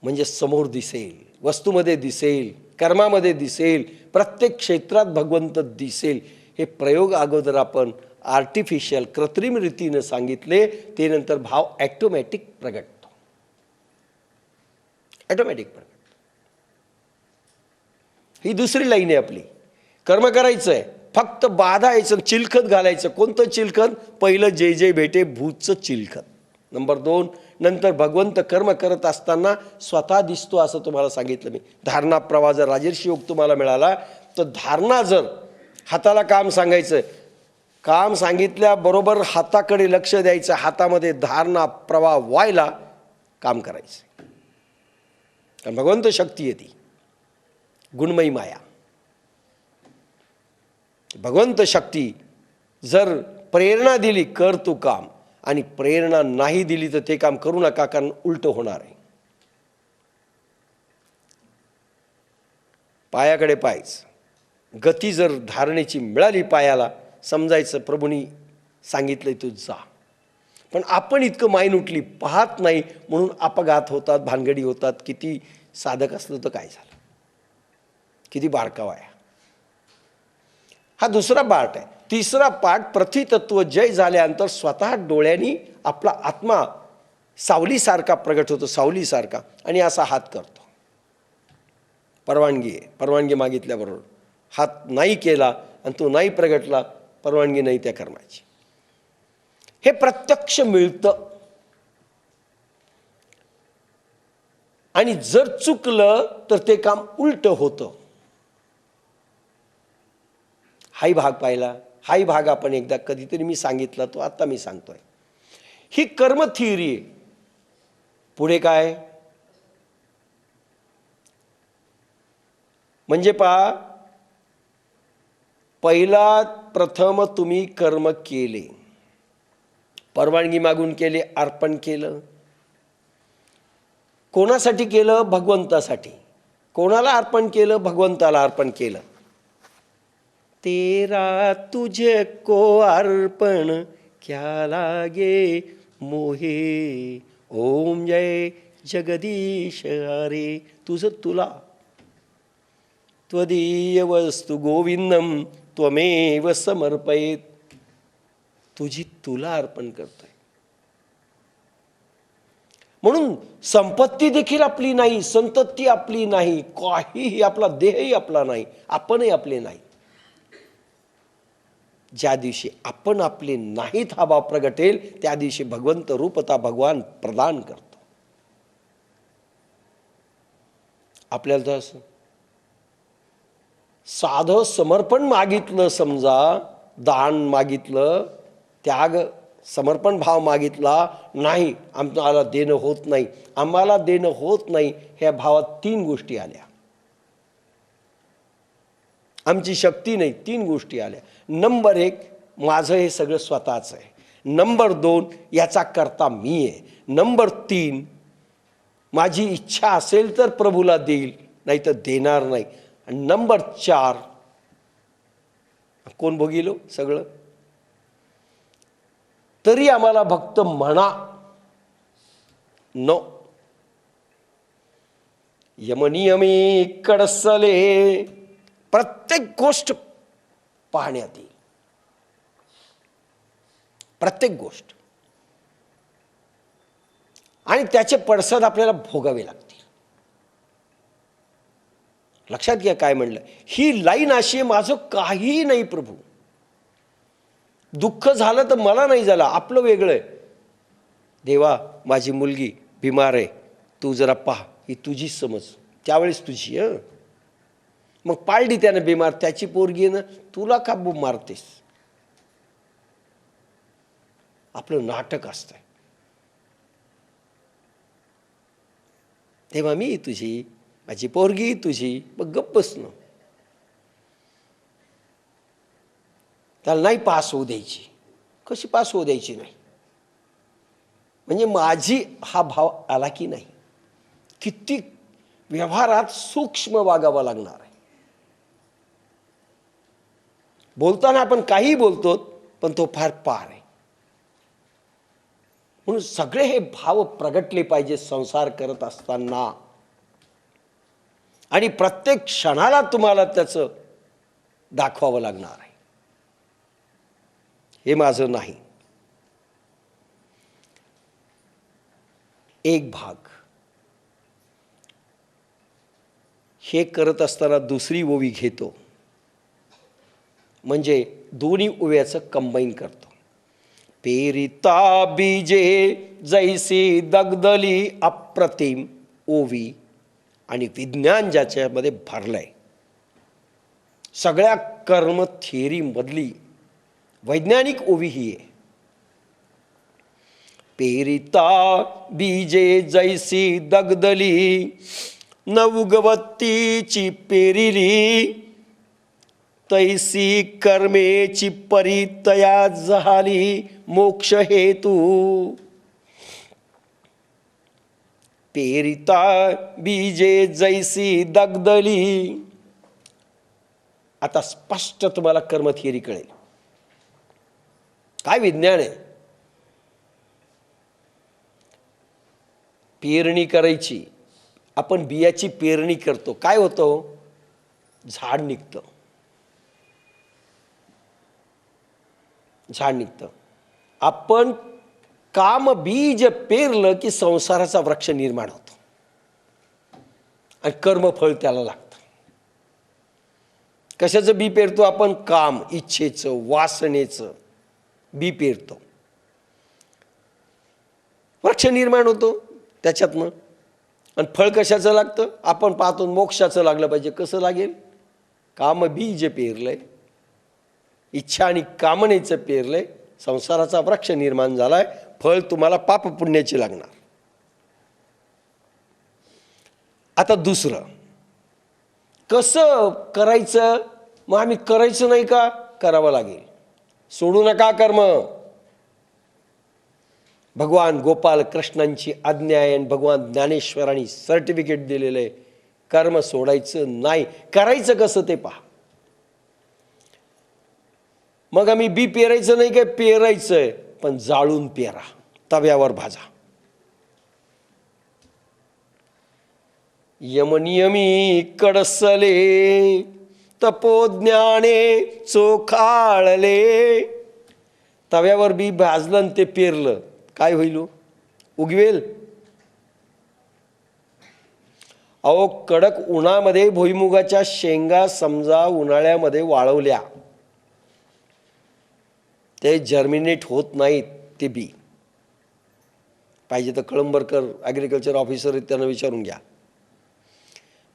म्हणजे समोर दिसेल, वस्तूमध्ये दिसेल, कर्मामध्ये दिसेल, प्रत्येक क्षेत्रात भगवंत दिसेल. हे प्रयोग अगोदर आपण आर्टिफिशियल कृत्रिम रीतीनं सांगितले, ते नंतर भाव ॲटोमॅटिक प्रगटतो. ॲटोमॅटिक प्रगट. ही दुसरी लाईन आहे आपली. कर्म करायचं आहे, फक्त बाधायचं, चिलखत घालायचं. कोणतं चिलखत? पहिलं जे जे भेटे भूतचं चिलखत. नंबर 2, नंतर भगवंत कर्म करत असताना स्वतः दिसतो असं तुम्हाला सांगितलं मी. धारणा प्रवाह जर राजर्षी योग तुम्हाला मिळाला तर धारणा, जर हाताला काम सांगायचं, काम सांगितल्याबरोबर हाताकडे लक्ष द्यायचं, हातामध्ये धारणा प्रवाह व्हायला काम करायचं. कारण भगवंत शक्ती आहे, ती गुणमयी माया. भगवंत शक्ती जर प्रेरणा दिली कर तू काम, आणि प्रेरणा नाही दिली तर ते काम करू नका, कारण उलट होणार आहे. पायाकडे पाहायचं. गती जर धारणेची मिळाली पायाला, समजायचं प्रभूंनी सांगितलंय तू जा. पण आपण इतकं माईन उठली, पाहत नाही, म्हणून अपघात होतात, भानगडी होतात. किती साधक असलं तर काय झालं, किती बारकावा आहे. हा दुसरा पार्ट आहे. तिसरा पार्ट, प्रतितत्व जय झाल्यानंतर स्वतः डोळ्यांनी आपला आत्मा सावलीसारखा प्रगट होतो, सावलीसारखा, आणि असा हात करतो. परवानगी आहे, परवानगी मागितल्याबरोबर हात नाही केला आणि तो नाही प्रगटला, परवानगी नाही त्या कर्माची. हे प्रत्यक्ष मिळतं. आणि जर चुकलं तर ते काम उलटं होतं. हाही भाग पाहिला, हाही भाग आपण एकदा कधीतरी मी सांगितला, तो आता मी सांगतोय. ही कर्म थिअरी आहे. पुढे काय म्हणजे पहा, पहिला प्रथम तुम्ही कर्म केले, परवानगी मागून केले, अर्पण केलं. कोणासाठी केलं? भगवंतासाठी. कोणाला अर्पण केलं? भगवंताला अर्पण केलं. तेरा तुझे को अर्पण क्या लागे मोहे, ओम जय जगदीश हरे. तुझं तुला. त्वदीय वस्तु गोविंदम त्वमेव समर्पयेत. तुझी तुला अर्पण करतोय. म्हणून संपत्ती देखील आपली नाही, संतती आपली नाही, काहीही, आपला देहही आपला नाही, आपणही आपले नाही. ज्या दिवशी आपण आपले नाहीत हा भाव प्रगटेल, त्या दिवशी भगवंत रूपता भगवान प्रदान करतो आपल्याला. तर असं साधं समर्पण मागितलं, समजा दान मागितलं, त्याग समर्पण भाव मागितला, नाही आम्हाला देणं होत नाही, आम्हाला देणं होत नाही, ह्या भावात 3 गोष्टी आल्या. आमची शक्ती नाही, 3 गोष्टी आल्या. नंबर 1, माझं हे सगळं स्वतःचं आहे. नंबर 2, याचा करता मी आहे. नंबर 3, माझी इच्छा असेल तर प्रभूला देईल, नाही तर देणार नाही. आणि नंबर 4, कोण भोगिलो सगळं, तरी आम्हाला भक्त म्हणा. नो, यमनियमी कडसले. प्रत्येक गोष्ट पाहण्यात येईल, प्रत्येक गोष्ट, आणि त्याचे पडसाद आपल्याला भोगावे लागतील. लक्षात घ्या काय म्हणलं. ही लाईन अशी आहे, माझं काहीही नाही प्रभू. दुःख झालं तर मला नाही झालं, आपलं वेगळं आहे. देवा माझी मुलगी बिमार आहे, तू जरा पहा, ही तुझी समज, त्यावेळेस तुझी. मग पाळली त्यानं बिमार, त्याची पोरगी ना, तुला का मारतेस. आपलं नाटक असतंय. तेव्हा मी तुझी, माझी पोरगी तुझी, मग गप्प बसणं. त्याला नाही पास होऊ द्यायची. कशी पास होऊ द्यायची नाही म्हणजे माझी हा भाव आला की नाही. किती व्यवहारात सूक्ष्म वागावं लागणार आहे. बोलताना आपण काही बोलतो, पण तो फार पार आहे. म्हणून सगळे हे भाव प्रगटले पाहिजे संसार करत असताना, आणि प्रत्येक क्षणाला तुम्हाला त्याचं दाखवावं लागणार आहे. हे माझं नाही. एक भाग हे करत असताना दुसरी ओवी घेतो, म्हणजे दोन्ही ओव्याचं कंबाईन करतो. पेरिता बीजे जैसी दगदली अप्रतिम ओवी, आणि विज्ञान ज्याच्यामध्ये भरलंय. सगळ्या कर्म थिअरी मधली वैज्ञानिक ओवी ही आहे. पेरिता बीजे जैसी दगदली, न उगवतीची पेरिली, तैसी कर्मेची परितया झाली मोक्ष हेतू. पेरिता बीजे जैसी दगदली. आता स्पष्ट तुम्हाला कर्म थिअरी कळेल काय विज्ञान आहे. पेरणी करायची, आपण बियाची पेरणी करतो, काय होतं? झाड निघतं. झाड निघतं. आपण काम बीज पेरलं की संसाराचा वृक्ष निर्माण होतो आणि कर्मफळ त्याला लागतं. कशाचं बी पेरतो आपण? काम, इच्छेचं, वासनेचं बी पेरतो. वृक्ष निर्माण होतो त्याच्यातनं. आणि फळ कशाचं लागतं? आपण पाहतो मोक्षाचं लागलं पाहिजे. कसं लागेल? काम बीज पेरलंय, इच्छा आणि कामनेचं पेरलंय, संसाराचा वृक्ष निर्माण झालाय, फळ तुम्हाला पाप पुण्याची लागणार. आता दुसरं कसं करायचं? मग आम्ही करायचं नाही का? करावं लागेल. सोडू नका कर्म. भगवान गोपाल कृष्णांची आज्ञा आहे आणि भगवान ज्ञानेश्वरांनी सर्टिफिकेट दिलेलं आहे, कर्म सोडायचं नाही. करायचं कसं ते पहा. मग आम्ही बी पेरायचं नाही काय? पेरायचंय, पण जाळून पेरा, तव्यावर भाजा. यमनियमी कडसले तपोज्ञाने चोखाळले. तव्यावर बी भाजलं आणि ते पेरलं, काय होईल? उगवेल? अहो, कडक उन्हामध्ये भुईमुगाच्या शेंगा समजा उन्हाळ्यामध्ये वाळवल्या, ते जर्मिनेट होत नाहीत. ते बी पाहिजे तर कळंबरकर ॲग्रिकल्चर ऑफिसर आहेत, त्यांना विचारून घ्या.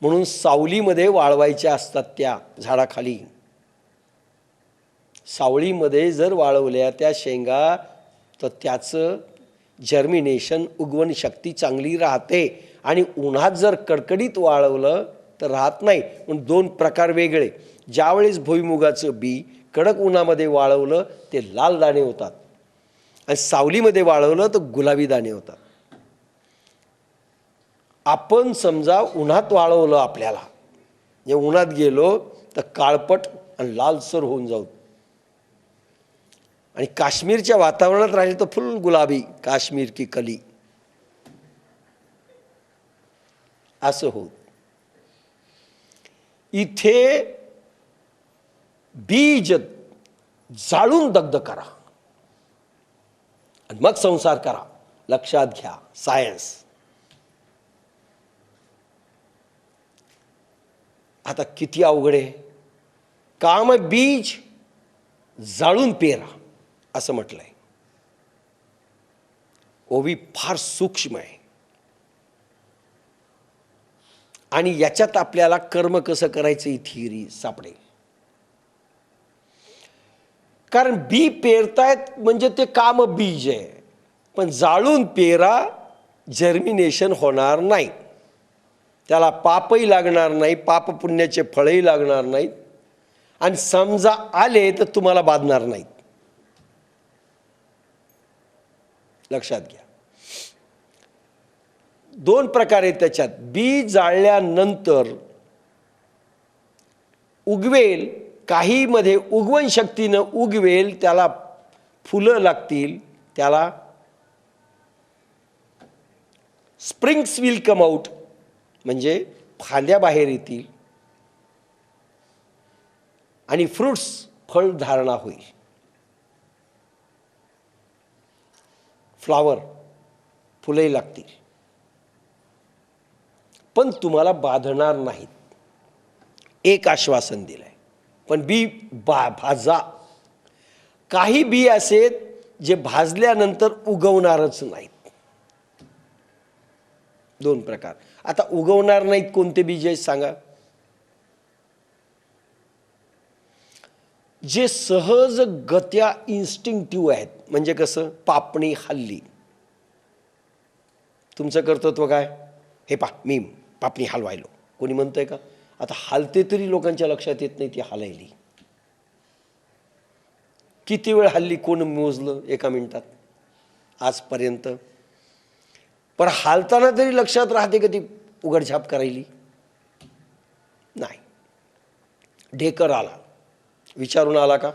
म्हणून सावलीमध्ये वाळवायच्या असतात त्या झाडाखाली. सावलीमध्ये जर वाळवल्या त्या शेंगा तर त्याचं जर्मिनेशन, उगवण शक्ती चांगली राहते. आणि उन्हात जर कडकडीत वाळवलं तर राहत नाही. पण दोन प्रकार वेगळे. ज्यावेळेस भुईमुगाचं बी कडक उन्हामध्ये वाळवलं ते लाल दाणे होतात, आणि सावलीमध्ये वाळवलं तर गुलाबी दाणे होतात. आपण समजा उन्हात वाळवलं, आपल्याला जे उन्हात गेलो तर काळपट आणि लालसर होऊन जाऊ, आणि काश्मीरच्या वातावरणात राहिले तर फुल गुलाबी, काश्मीर की कली असं होत. इथे बीज जाळून दग्ध करा आणि मग संसार करा. लक्षात घ्या, सायन्स. आता किती अवघड आहे. काम बीज जाळून पेरा असं म्हटलंय. ओवी फार सूक्ष्म आहे आणि याच्यात आपल्याला कर्म कसं करायचं ही थिअरी सापडेल. कारण बी पेरतायत म्हणजे ते काम बीज आहे, पण जाळून पेरा, जर्मिनेशन होणार नाही. त्याला पापही लागणार नाही, पाप पुण्याचे फळही लागणार नाहीत, आणि समजा आले तर तुम्हाला बाधणार नाहीत. लक्षात घ्या. दोन प्रकार आहेत त्याच्यात. बी जाळल्यानंतर उगवेल, काही मध्ये उगवण शक्तीनं उगवेल, त्याला फुलं लागतील, त्याला स्प्रिंग्स विल कम आउट, म्हणजे फांद्या बाहेर येतील आणि फ्रुट्स, फळ धारणा होईल, फ्लावर, फुलंही लागतील, पण तुम्हाला बाधणार नाहीत. एक आश्वासन दिलंय. पण बी भाजा. काही बी असे जे भाजल्यानंतर उगवणारच नाहीत. दोन प्रकार. आता उगवणार नाहीत कोणते बीज आहेत सांगा? जे सहज गत्या इन्स्टिंक्टिव्ह आहेत. म्हणजे कसं? पापणी हल्ली. तुमचं कर्तृत्व काय? हे पा, मी पापणी हलवायलो. कोणी म्हणतंय का? आता हालते तरी लोकांच्या लक्षात येत नाही ती हालायली. किती वेळ हल्ली कोण मोजलं एका मिनिटात आजपर्यंत? पण हालताना तरी लक्षात राहते का ती उघडझाप करायली? नाही. ढेकर आला, विचारून आला का?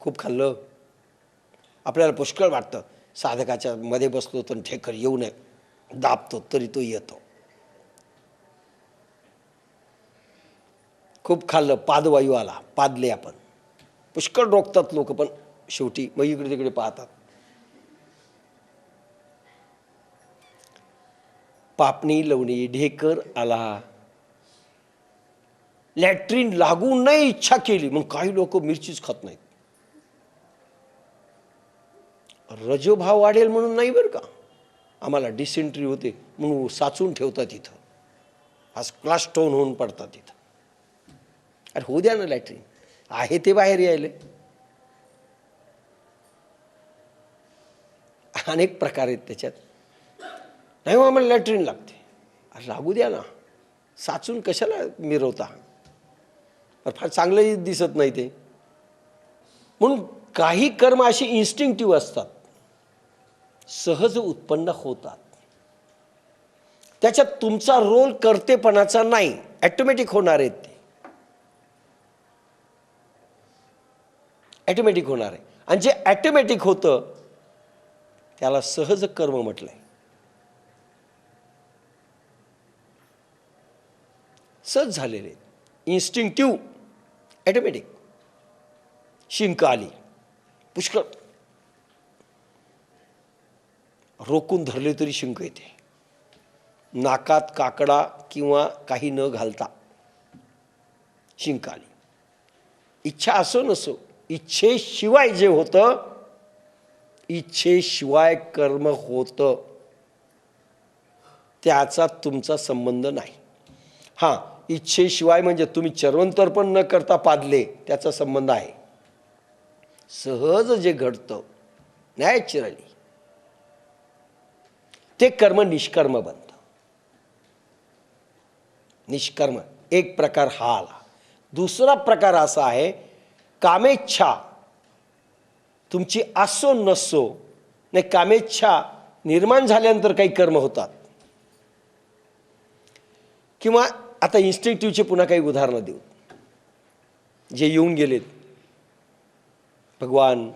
खूप खाल्लं. आपल्याला पुष्कळ वाटतं, साधकाच्या मध्ये बसलो तर ढेकर येऊ नये, दाबतो तरी तो येतो. खूप खाल्लं, पादवायू आला, पादले आपण. पुष्कळ रोखतात लोक, पण शेवटी मग इकडे तिकडे पाहतात. पापणी लवणी ढेकर आला, लॅट्रिन लागू नाही इच्छा केली, मग काही लोक मिरचीच खात नाहीत. रजोभाव वाढेल म्हणून नाही बरं का, आम्हाला डिसेंट्री होते म्हणून साचून ठेवतात तिथं, फर्स्ट क्लास स्टोन होऊन पडतात तिथं. अरे होऊ द्या ना, लॅट्रिन आहे ते बाहेर यायले. अनेक प्रकार आहेत त्याच्यात. नाही हो आम्हाला लॅट्रिन लागते, अरे लागू द्या ना, साचून कशाला मिरवता, फार चांगलंही दिसत नाही ते. म्हणून काही कर्म अशी इन्स्टिंक्टिव्ह असतात, सहज उत्पन्न होतात, त्याच्यात तुमचा रोल कर्तेपणाचा नाही, ॲटोमॅटिक होणार आहेत ते, ॲटोमॅटिक होणार आहे. आणि जे ॲटोमॅटिक होतं त्याला सहज कर्म म्हटलंय. सहज झालेले, इन्स्टिंक्टिव्ह, ॲटोमॅटिक. शिंक आली पुष्कळ, रोखून धरले तरी शिंक येते, नाकात काकडा किंवा काही न घालता शिंक आली. इच्छा असो नसो, इच्छेशिवाय जे होतं, इच्छेशिवाय कर्म होतं, त्याचा तुमचा संबंध नाही. हां, इच्छेशिवाय म्हणजे तुम्ही चर्वंतर्पण न करता पाजले त्याचा संबंध आहे. सहज जे घडतं नॅचरली ते कर्म निष्कर्म बनतं. निष्कर्म एक प्रकार हा आला. दुसरा प्रकार असा आहे, कामेच्छा तुमची असो नसो, नाही कामेच्छा निर्माण झाल्यानंतर काही कर्म होतात. किंवा आता इन्स्टिंक्टिव्हचे पुन्हा काही उदाहरणं देऊ जे येऊन गेलेत. भगवान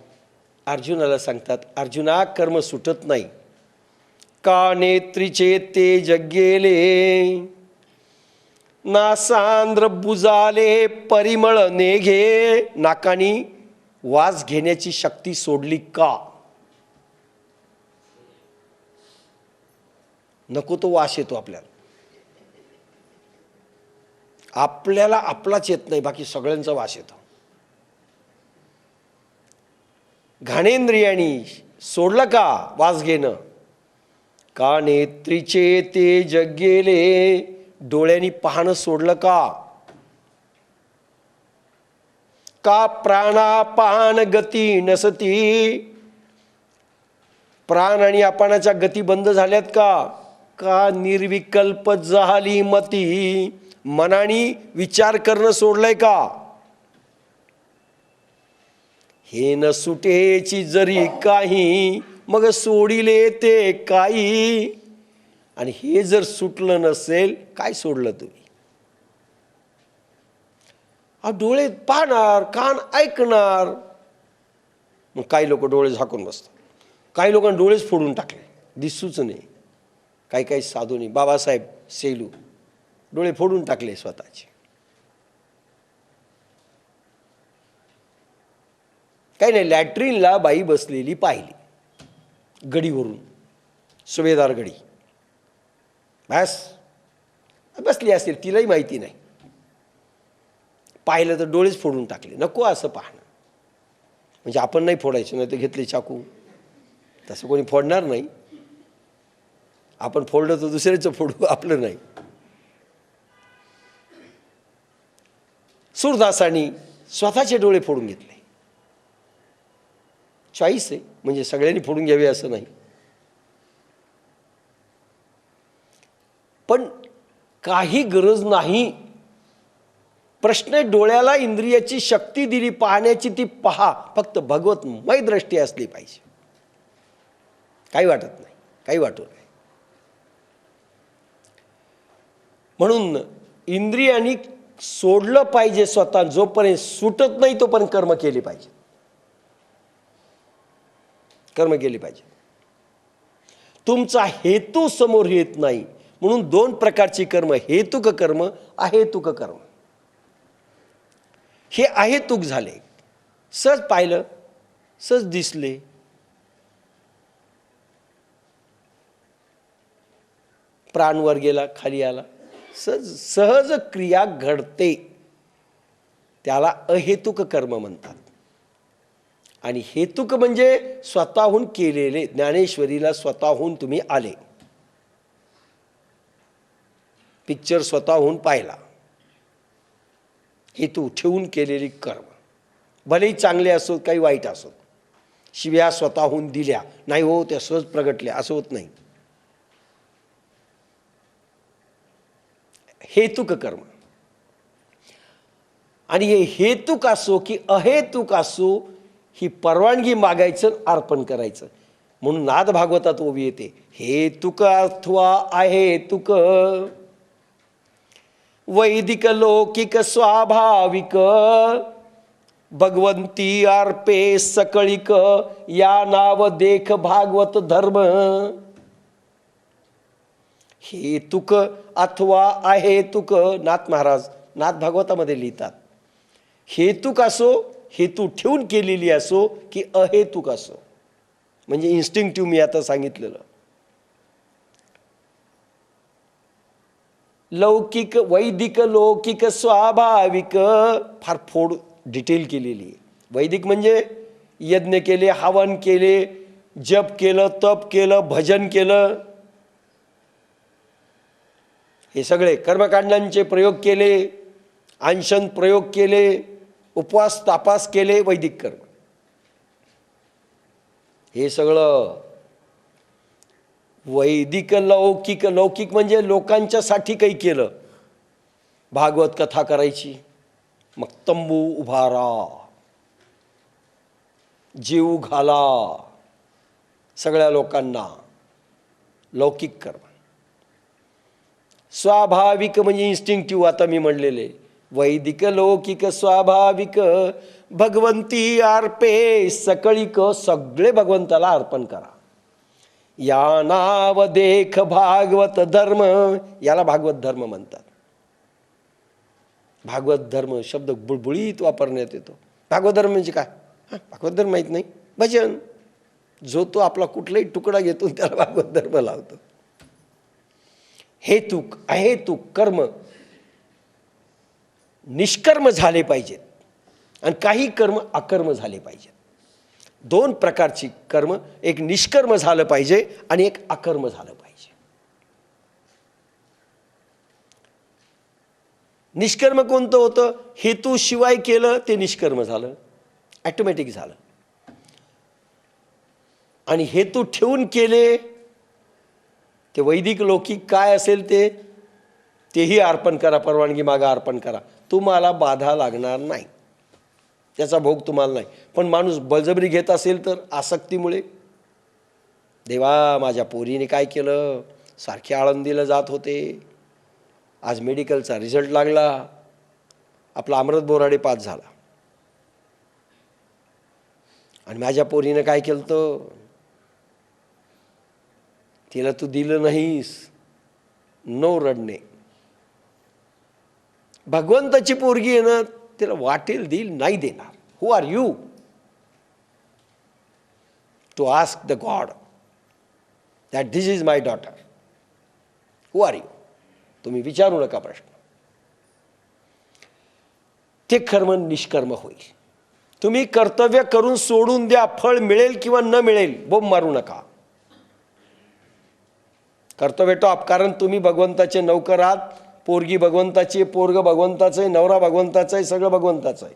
अर्जुनाला सांगतात, अर्जुना कर्म सुटत नाही. का नेत्रीचे तेज गेले, नासांद्र बुजाले परिमळ नेघे. नाकानी वास घेण्याची शक्ती सोडली का? नको तो वास येतो आपल्याला. आपल्याला आपलाच येत नाही, बाकी सगळ्यांचा वास येतो. घाणेंद्रियांनी सोडलं का वास घेणं? का नेत्रीचे तेज गेले, डोळ्यांनी पाहणं सोडलं का? का प्राणापान गती नसती, प्राण आणि अपानाच्या गती बंद झाल्यात का? का निर्विकल्प झाली मती, मनाने विचार करणं सोडलंय का? हे न सुटेची जरी काही, मग सोडिले ते काही. आणि हे जर सुटलं नसेल, काय सोडलं तुम्ही? डोळे पाहणार, कान ऐकणार. मग काही लोक डोळे झाकून बसतात, काही लोकांनी डोळेच फोडून टाकले, दिसूच नाही. काही काही साधूंनी, बाबासाहेब सेलू डोळे फोडून टाकले स्वतःचे. काही नाही, लॅट्रिनला बाई बसलेली पाहिली गडीवरून, सुभेदार गडी, बस बसली असेल, तिलाही माहिती नाही. पाहिलं तर डोळेच फोडून टाकले. नको असं पाहणं. म्हणजे आपण नाही फोडायचं, नाही तर घेतले चाकू, तसं कोणी फोडणार नाही. आपण फोडलं तर दुसऱ्याचं फोडू, आपलं नाही. सूरदासांनी स्वतःचे डोळे फोडून घेतले. चॉईस आहे, म्हणजे सगळ्यांनी फोडून घ्यावे असं नाही. पण काही गरज नाही. प्रश्न डोळ्याला इंद्रियाची शक्ती दिली पाहण्याची, ती पहा. फक्त भगवतमय दृष्टी असली पाहिजे. काही वाटत नाही, काही वाटू नाही. म्हणून इंद्रियांनी सोडलं पाहिजे स्वतः. जोपर्यंत सुटत नाही तोपर्यंत कर्म केली पाहिजे, कर्म केली पाहिजे. तुमचा हेतू समोर येत नाही म्हणून दोन प्रकारची कर्म, हेतुक कर्म, अहेतुक कर्म. हे अहेतुक झाले, सहज पाहिलं, सहज दिसले. प्राण वर गेला, खाली आला, सहज क्रिया घडते, त्याला अहेतुक कर्म म्हणतात. आणि हेतुक म्हणजे स्वतःहून केलेले. ज्ञानेश्वरीला स्वतःहून तुम्ही आले, पिक्चर स्वतःहून पाहिला, हेतू ठेवून केलेली कर्म, भलेही चांगले असोत काही वाईट असोत. शिव्या स्वतःहून दिल्या नाही, हो त्या सहज प्रगटल्या, असं होत नाही. हेतुक कर्म. आणि हे हेतुक असो की अहेतुक असो, ही परवानगी मागायचं, अर्पण करायचं. म्हणून नाद भागवतात ओवी येते, हेतुक अथवा अहेतुक, वैदिक लौकिक स्वाभाविक, भगवंती अर्पे सकळिक, या नाव देख भागवत धर्म. हेतुक अथवा अहेतुक, नाथ महाराज नाथ भागवतामध्ये लिहितात. हेतुक असो, हेतू ठेवून केलेली असो की अहेतुक असो, म्हणजे इन्स्टिंक्टिव्ह मी आता सांगितलेलं. लौकिक, वैदिक, लौकिक, स्वाभाविक, फार फोड डिटेल केलेली आहे. वैदिक म्हणजे यज्ञ केले, हवन केले, जप केलं, तप केलं, भजन केलं, हे सगळे कर्मकांडांचे प्रयोग केले, अंशन प्रयोग केले, उपवास तापास केले, वैदिक कर्म. हे सगळं वैदिक. लौकिक, लौकिक म्हणजे लोकांच्यासाठी काही केलं, भागवत कथा करायची, मग तंबू उभारा, जीव घाला सगळ्या लोकांना, लौकिक कर्म. स्वाभाविक म्हणजे इन्स्टिंक्टिव्ह, आता मी म्हणलेले. वैदिक, लौकिक, स्वाभाविक, भगवंती अर्पे सकळिक, सगळे भगवंताला अर्पण करा. या नाव देख भागवत धर्म, याला भागवत धर्म म्हणतात. भागवत धर्म शब्द बुळबुळीत वापरण्यात येतो. भागवत धर्म म्हणजे काय? भागवत धर्म माहीत नाही? भजन. जो तो आपला कुठलाही तुकडा घेतो त्याला भागवत धर्म लावतो. हेतुक अहेतुक कर्म निष्कर्म झाले पाहिजेत आणि काही कर्म अकर्म झाले पाहिजेत. दोन प्रकारची कर्म, एक निष्कर्म झालं पाहिजे आणि एक अकर्म झालं पाहिजे. निष्कर्म कोणतं होतं? हेतू शिवाय केलं ते निष्कर्म झालं, ऑटोमॅटिक झालं. आणि हेतू ठेवून केले ते वैदिक लौकिक काय असेल तेही अर्पण करा, परवानगी मागा, अर्पण करा, तुम्हाला बाधा लागणार नाही, त्याचा भोग तुम्हाला नाही. पण माणूस बळजबरी घेत असेल तर आसक्तीमुळे, देवा माझ्या पोरीने काय केलं, सारखे आळंदीला जात होते, आज मेडिकलचा रिझल्ट लागला, आपला अमृत बोराडे पास झाला, आणि माझ्या पोरीनं काय केलं तर तिला तू दिलं नाहीस, नो रडणे. भगवंताची पोरगी आहे ना, तिला वाटेल देईल, नाही देणार. Who are you to ask the god that this is my daughter? Who are you? तुम्ही विचारू नका प्रश्न. ते कर्म निष्कर्म होईल. तुम्ही कर्तव्य करून सोडून द्या, फळ मिळेल किंवा न मिळेल, बोंब मारू नका. कर्तव्य टॉप, कारण तुम्ही भगवंताचे नौकर आहात. पोरगी भगवंताची, पोरग भगवंताचं आहे, नवरा भगवंताचा आहे, सगळं भगवंताचं आहे.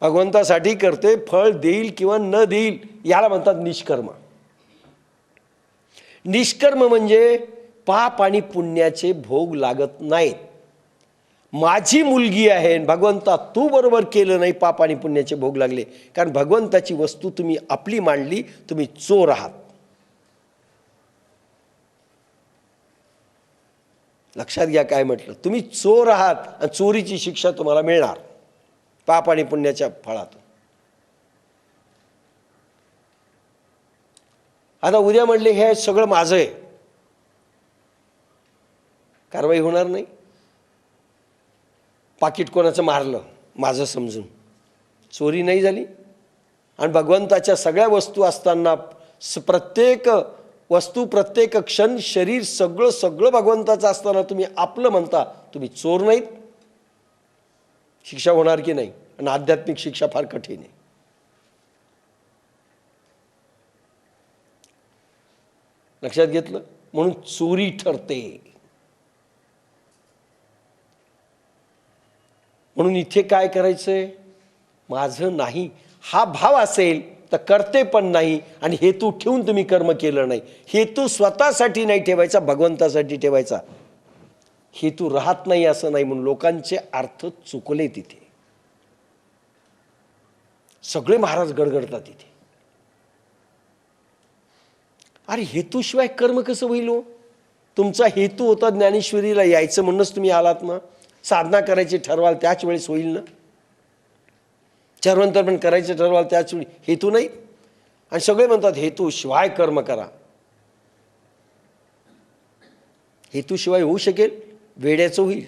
भगवंतासाठी करते, फळ देईल किंवा न देईल याला म्हणतात निष्कर्म. निष्कर्म म्हणजे पाप आणि पुण्याचे भोग लागत नाहीत. माझी मुलगी आहे, भगवंता तू बरोबर केलं नाही, पाप आणि पुण्याचे भोग लागले. कारण भगवंताची वस्तू तुम्ही आपली मांडली, तुम्ही चोर आहात. लक्षात घ्या काय म्हटलं, तुम्ही चोर आहात आणि चोरीची शिक्षा तुम्हाला मिळणार पाप आणि पुण्याच्या फळातून. आता उद्या म्हणले हे सगळं माझं आहे, कारवाई होणार नाही. पाकिट कोणाचं मारलं माझं समजून, चोरी नाही झाली. आणि भगवंताच्या सगळ्या वस्तू असताना प्रत्येक वस्तू, प्रत्येक क्षण, शरीर सगळं सगळं भगवंताचं असताना तुम्ही आपलं म्हणता, तुम्ही चोर नाहीत? शिक्षा होणार की नाही? आणि आध्यात्मिक शिक्षा फार कठीण आहे. लक्षात घेतलं? म्हणून चोरी ठरते. म्हणून इथे काय करायचंय? माझं नाही हा भाव असेल तर करते पण नाही, आणि हेतू ठेवून तुम्ही कर्म केलं नाही. हेतू स्वतःसाठी नाही ठेवायचा, भगवंतासाठी ठेवायचा. हेतू राहत नाही असं नाही, म्हणून लोकांचे अर्थ चुकले. तिथे सगळे महाराज गडगडतात तिथे. अरे हेतूशिवाय कर्म कसं होईल हो? तुमचा हेतू होता ज्ञानेश्वरीला यायचं म्हणूनच तुम्ही आलात ना. साधना करायची ठरवाल त्याच वेळेस होईल ना. चरवंतर पण करायचं ठरवाल त्याच वेळी. हेतू नाही. आणि सगळे म्हणतात हेतू शिवाय कर्म करा. हेतूशिवाय होऊ शकेल? वेड्याचं होईल.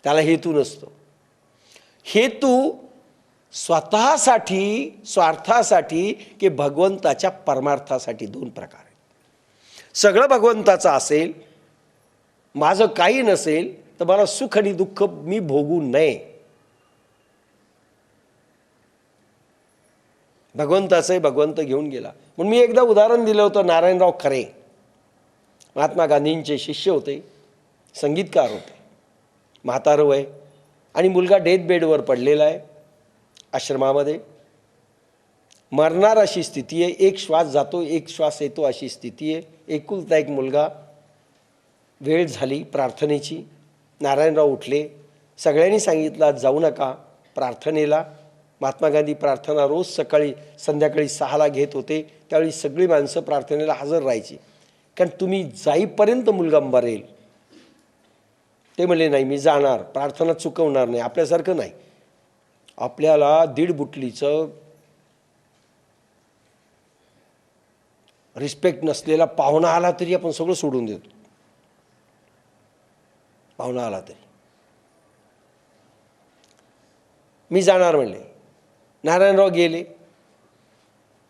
त्याला हेतू नसतो. हेतू स्वतःसाठी, स्वार्थासाठी की भगवंताच्या परमार्थासाठी, दोन प्रकार आहेत. सगळं भगवंताचं असेल, माझं काही नसेल, तर मला सुख आणि दुःख मी भोगू नये. भगवंताचं आहे, भगवंत घेऊन गेला. म्हणून मी एकदा उदाहरण दिलं होतं. नारायणराव खरे महात्मा गांधींचे शिष्य होते, संगीतकार होते. म्हातारं वय आणि मुलगा डेथ बेडवर पडलेला आहे आश्रमामध्ये. मरणार अशी स्थिती आहे. एक श्वास जातो, एक श्वास येतो अशी स्थिती आहे. एकुलता एक मुलगा. वेळ झाली प्रार्थनेची. नारायणराव उठले. सगळ्यांनी सांगितलं आज जाऊ नका प्रार्थनेला. महात्मा गांधी प्रार्थना रोज सकाळी संध्याकाळी 6ला घेत होते. त्यावेळी सगळी माणसं प्रार्थनेला हजर राहायची. कारण तुम्ही जाईपर्यंत मुलगा मरेल. ते म्हणले नाही मी जाणार, प्रार्थना चुकवणार नाही. आपल्यासारखं नाही. आपल्याला 1.5 बुटलीचं रिस्पेक्ट नसलेला पाहुणा आला तरी आपण सगळं सोडून देतो. पाहुणा आला तरी मी जाणार म्हणले. नारायणराव गेले.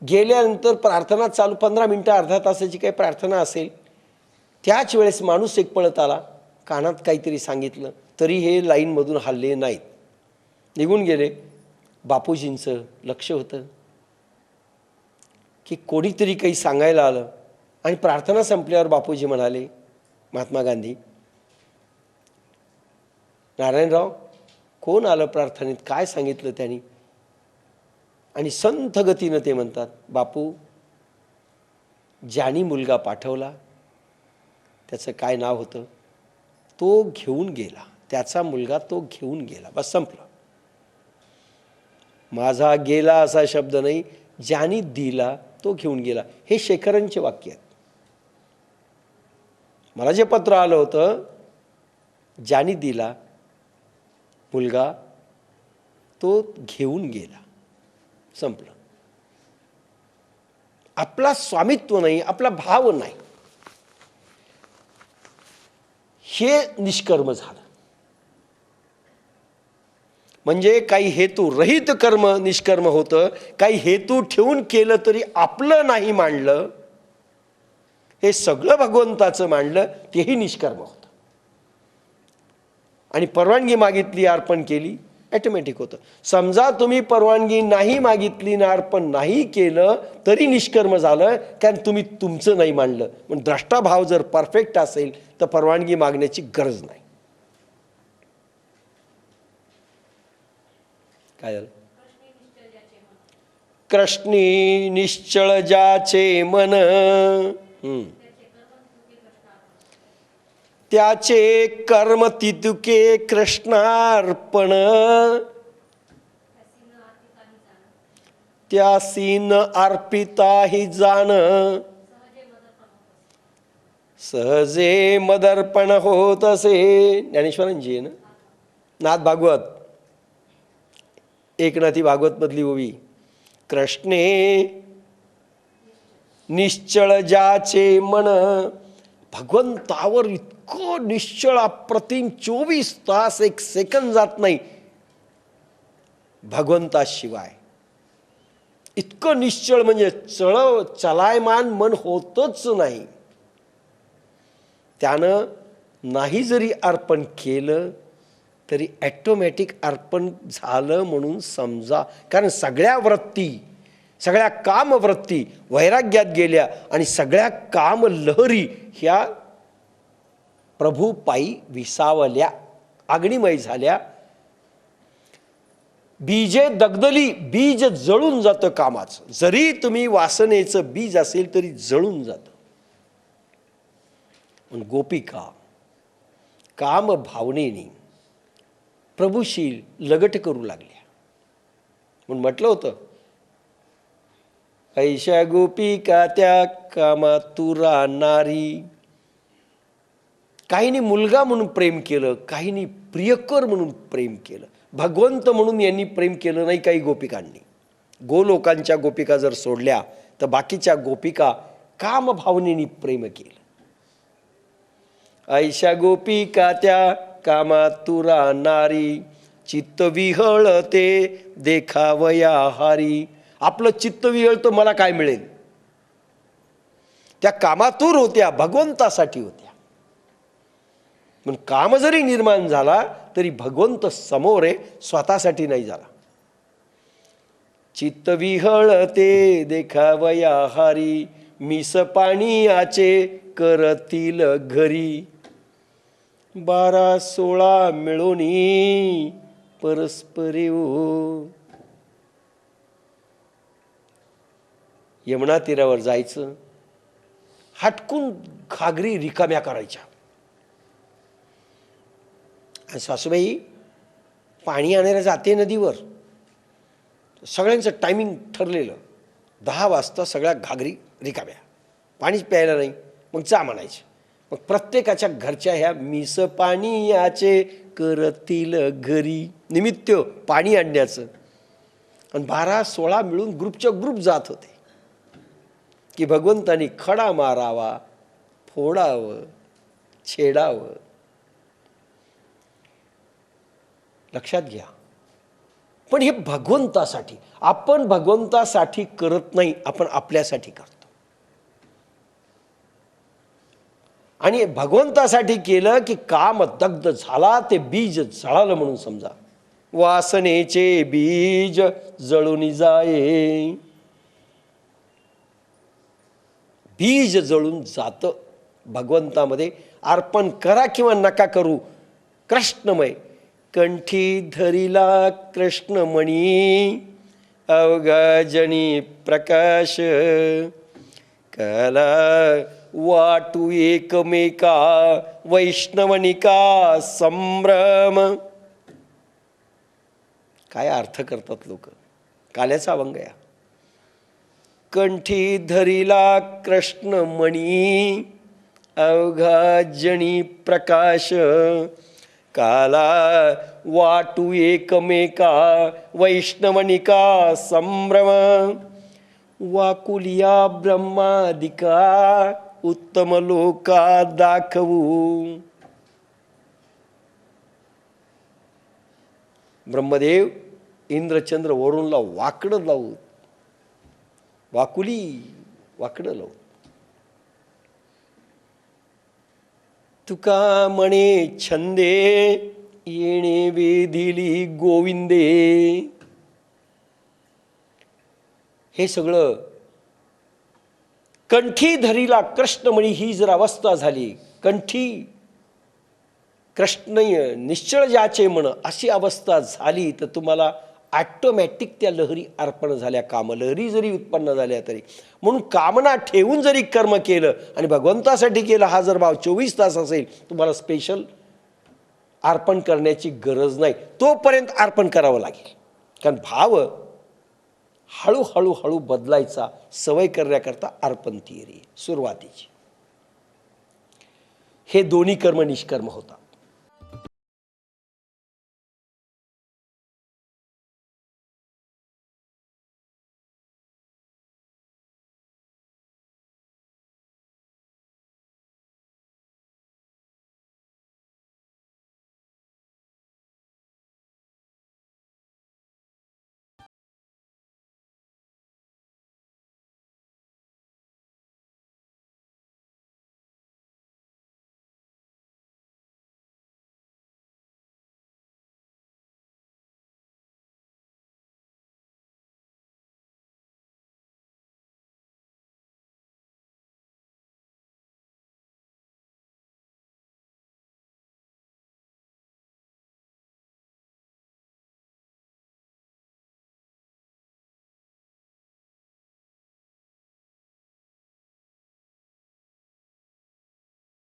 गेल्यानंतर प्रार्थना चालू 15 मिनटं अर्धा तासाची काही प्रार्थना असेल. त्याच वेळेस माणूस एक पळत आला. कानात काहीतरी सांगितलं तरी हे लाईनमधून हल्ले नाहीत. निघून गेले. बापूजींचं लक्ष होतं की कोणीतरी काही सांगायला आलं. आणि प्रार्थना संपल्यावर बापूजी म्हणाले, महात्मा गांधी, नारायणराव कोण आलं प्रार्थनेत, काय सांगितलं त्यांनी? आणि संथ गतीनं ते म्हणतात, बापू ज्यानी मुलगा पाठवला त्याचं काय नाव होतं, तो घेऊन गेला. त्याचा मुलगा तो घेऊन गेला. बस संपलं. माझा गेला असा शब्द नाही. ज्यानी दिला तो घेऊन गेला. हे शेखरांचे वाक्य आहेत. मला जे पत्र आलं होतं, ज्यानी दिला मुलगा तो घेऊन गेला. संपलं. आपला स्वामित्व नाही, आपला भाव नाही. हे निष्कर्म झालं. म्हणजे काही हेतू रहित कर्म निष्कर्म होतं. काही हेतू ठेवून केलं तरी आपलं नाही मांडलं, हे सगळं भगवंताचं मांडलं, तेही निष्कर्म होतं. आणि परवानगी मागितली, अर्पण केली, ॲटोमॅटिक होतं. समजा तुम्ही परवानगी नाही मागितली ना अर्पण नाही केलं तरी निष्कर्म झालं, कारण तुम्ही तुमचं नाही मांडलं. पण द्रष्टाभाव जर परफेक्ट असेल तर परवानगी मागण्याची गरज नाही. काय झालं? कृष्णी निश्चळ ज्याचे मन, त्याचे कर्म तितुके कृष्णार्पण, त्यासी न अर्पिता हि जाण, सहजे मदर्पण होत असे. ज्ञानेश्वरांची आहे ना, नाथ भागवत, एकनाथी भागवत मधली ओवी. कृष्णे निश्चळ ज्याचे मन, भगवंतावर इतकं निश्चळ अप्रतिम 24 तास 1 सेकंद जात नाही भगवंताशिवाय. इतकं इतकं निश्चळ म्हणजे चलायमान मन होतच नाही. त्यानं नाही जरी अर्पण केलं तरी ॲटोमॅटिक अर्पण झालं म्हणून समजा. कारण सगळ्या वृत्ती, सगळ्या कामवृत्ती वैराग्यात गेल्या आणि सगळ्या कामलहरी ह्या प्रभूपायी विसावल्या, अग्निमय झाल्या. बीजे दगदली, बीज जळून जातं कामाचं. जरी तुम्ही वासनेचं बीज असेल तरी जळून जातं. पण गोपिका काम भावनेने प्रभूशी लगट करू लागल्या. म्हणून म्हटलं होतं, ऐशा गोपिका त्या कामातू राहणारी. काहींनी मुलगा म्हणून प्रेम केलं, काहींनी प्रियकर म्हणून प्रेम केलं. भगवंत म्हणून यांनी प्रेम केलं नाही काही गोपिकांनी. गोलोकांच्या गोपिका जर सोडल्या तर बाकीच्या गोपिका कामभावनेने प्रेम केलं. ऐशा गोपिका त्या कामातू राहणारी, चित्त विहळते देखावया हारी. आपलं चित्त विहळतं, मला काय मिळेल. त्या कामातूर होत्या, भगवंतासाठी होत्या. पण काम जरी निर्माण झाला तरी भगवंत समोर आहे, स्वतःसाठी नाही झाला. चित्त विहळते देखावया हारी, मिस पाणी आचे करतील घरी. 12-16 मिळोनी परस्परे हो. यमुना तीरावर जायचं, हटकून घागरी रिकाम्या करायच्या. आणि सासूबाई पाणी आणायला जाते नदीवर. सगळ्यांचं टायमिंग ठरलेलं, 10 वाजता सगळ्या घागरी रिकाम्या, पाणीच प्यायला नाही. मग चा म्हणायचे. मग प्रत्येकाच्या घरच्या ह्या मिस पाणी याचे करतील घरी, निमित्त पाणी आणण्याचं. आणि 12-16 मिळून ग्रुपच्या ग्रुप जात होते की भगवंतानी खडा मारावा, फोडावं, छेडावं. लक्षात घ्या. पण हे भगवंतासाठी. आपण भगवंतासाठी करत नाही, आपण आपल्यासाठी करतो. आणि भगवंतासाठी केलं की काम दग्ध झाला, ते बीज जळालं म्हणून समजा. वासनेचे बीज जळून जाये. बीज जळून जातं भगवंतामध्ये. अर्पण करा किंवा नका करू, कृष्णमय. कंठी धरिला कृष्णमणी, अवघा जनी प्रकाश. कला वाटू एकमेका, वैष्णवनिका संभ्रम. काय अर्थ करतात लोक. काल्याचा अभंग आहे. कंठी धरिला कृष्णमणी, अवघा जनी प्रकाश. काला वाटू एकमेका, वैष्णवनिका संभ्रम. वाकुलिया ब्रह्मादिका, उत्तम लोका दाखवू. ब्रह्मदेव इंद्रचंद्र वरुणला वाकडं लावू, वाकुली वाकडं लावू. तुका म्हणे छंदे, येणे वेदिली गोविंदे. हे सगळं कंठी धरिला कृष्णमणी ही जर अवस्था झाली, कंठी कृष्ण निश्चळ ज्याचे म्हण अशी अवस्था झाली, तर तुम्हाला ॲटोमॅटिक त्या लहरी अर्पण झाल्या. कामलहरी जरी उत्पन्न झाल्या तरी. म्हणून कामना ठेवून जरी कर्म केलं आणि भगवंतासाठी केलं, हा जर भाव 24 तास असेल, तुम्हाला स्पेशल अर्पण करण्याची गरज नाही. तोपर्यंत अर्पण करावं लागेल. कारण भाव हळूहळू हळू बदलायचा सवय करण्याकरता अर्पण थिअरी सुरुवातीची. हे दोन्ही कर्म निष्कर्म होता.